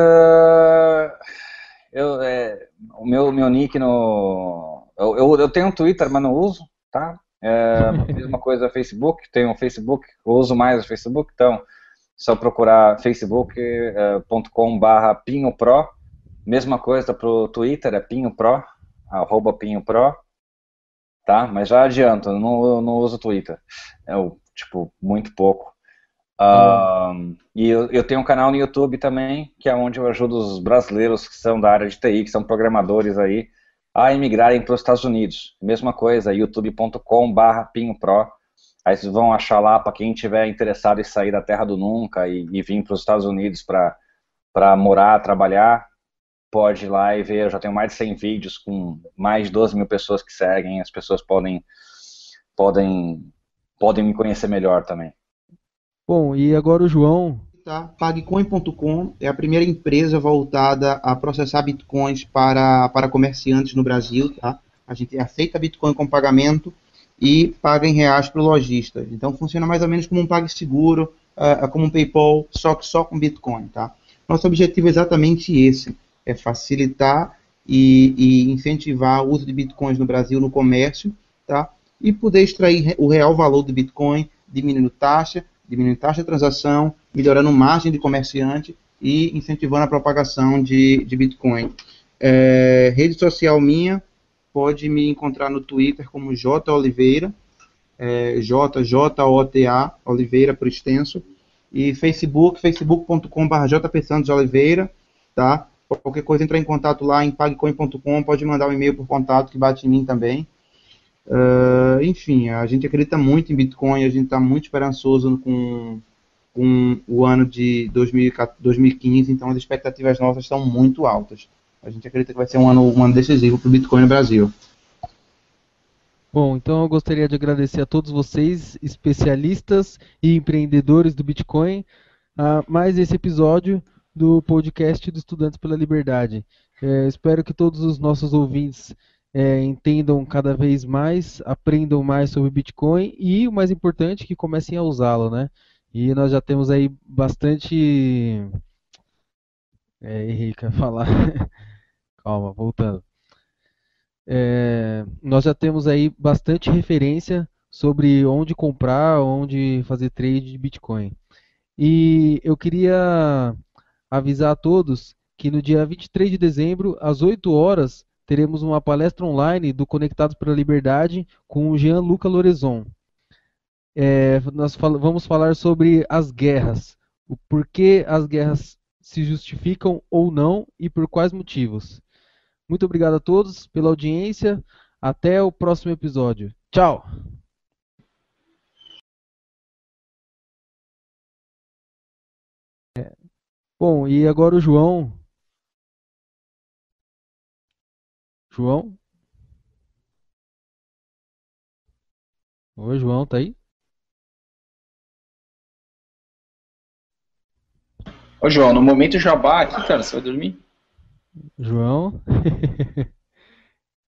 o meu nick eu tenho um Twitter, mas não uso, tá? A mesma coisa Facebook, tenho um Facebook, eu uso mais o Facebook, então só procurar facebook.com/pinhopro, mesma coisa para o Twitter, é pinhopro, @pinhopro, tá? Mas já adianto, eu não uso Twitter, muito pouco. E eu tenho um canal no YouTube também, que é onde eu ajudo os brasileiros que são da área de TI, que são programadores aí, a imigrarem para os Estados Unidos. Mesma coisa, youtube.com/pinhopro. Aí vocês vão achar lá para quem estiver interessado em sair da terra do nunca e vir para os Estados Unidos para morar, trabalhar, pode ir lá e ver. Eu já tenho mais de 100 vídeos com mais de 12 mil pessoas que seguem. As pessoas podem me conhecer melhor também. Bom, e agora o João. Pagecoin.com é a primeira empresa voltada a processar bitcoins para comerciantes no Brasil, tá? A gente aceita bitcoin como pagamento e paga em reais para o lojista. Então funciona mais ou menos como um PagSeguro, como um PayPal, só que só com bitcoin, tá? Nosso objetivo é exatamente esse, é facilitar e incentivar o uso de bitcoins no Brasil no comércio, tá? E poder extrair o real valor do bitcoin, diminuindo taxa de transação, melhorando margem de comerciante e incentivando a propagação de Bitcoin. Rede social minha, pode me encontrar no Twitter como J Oliveira, JJOTA Oliveira por extenso, e facebook.com.br jpsantosoliveira, tá? Qualquer coisa, entrar em contato lá em pagecoin.com, pode mandar um e-mail por contato que bate em mim também. Enfim, a gente acredita muito em Bitcoin, a gente está muito esperançoso com o ano de 2015, então as expectativas nossas estão muito altas. A gente acredita que vai ser um ano decisivo para o Bitcoin no Brasil. Bom, então eu gostaria de agradecer a todos vocês, especialistas e empreendedores do Bitcoin, a mais esse episódio do podcast do Estudantes pela Liberdade. Espero que todos os nossos ouvintes entendam cada vez mais, aprendam mais sobre Bitcoin e, o mais importante, que comecem a usá-lo, né? E nós já temos aí bastante... Errei, quer falar? Calma, voltando. Nós já temos aí bastante referência sobre onde comprar, onde fazer trade de Bitcoin. E eu queria avisar a todos que no dia 23 de dezembro, às 8 horas, teremos uma palestra online do Conectados pela Liberdade com o Jean-Luc Lorenzon. Nós vamos falar sobre as guerras, o porquê as guerras se justificam ou não e por quais motivos. Muito obrigado a todos pela audiência. Até o próximo episódio. Tchau! Bom, e agora o João. João? Oi, João, tá aí? Ô, João, no momento jabá aqui, cara, você vai dormir? João?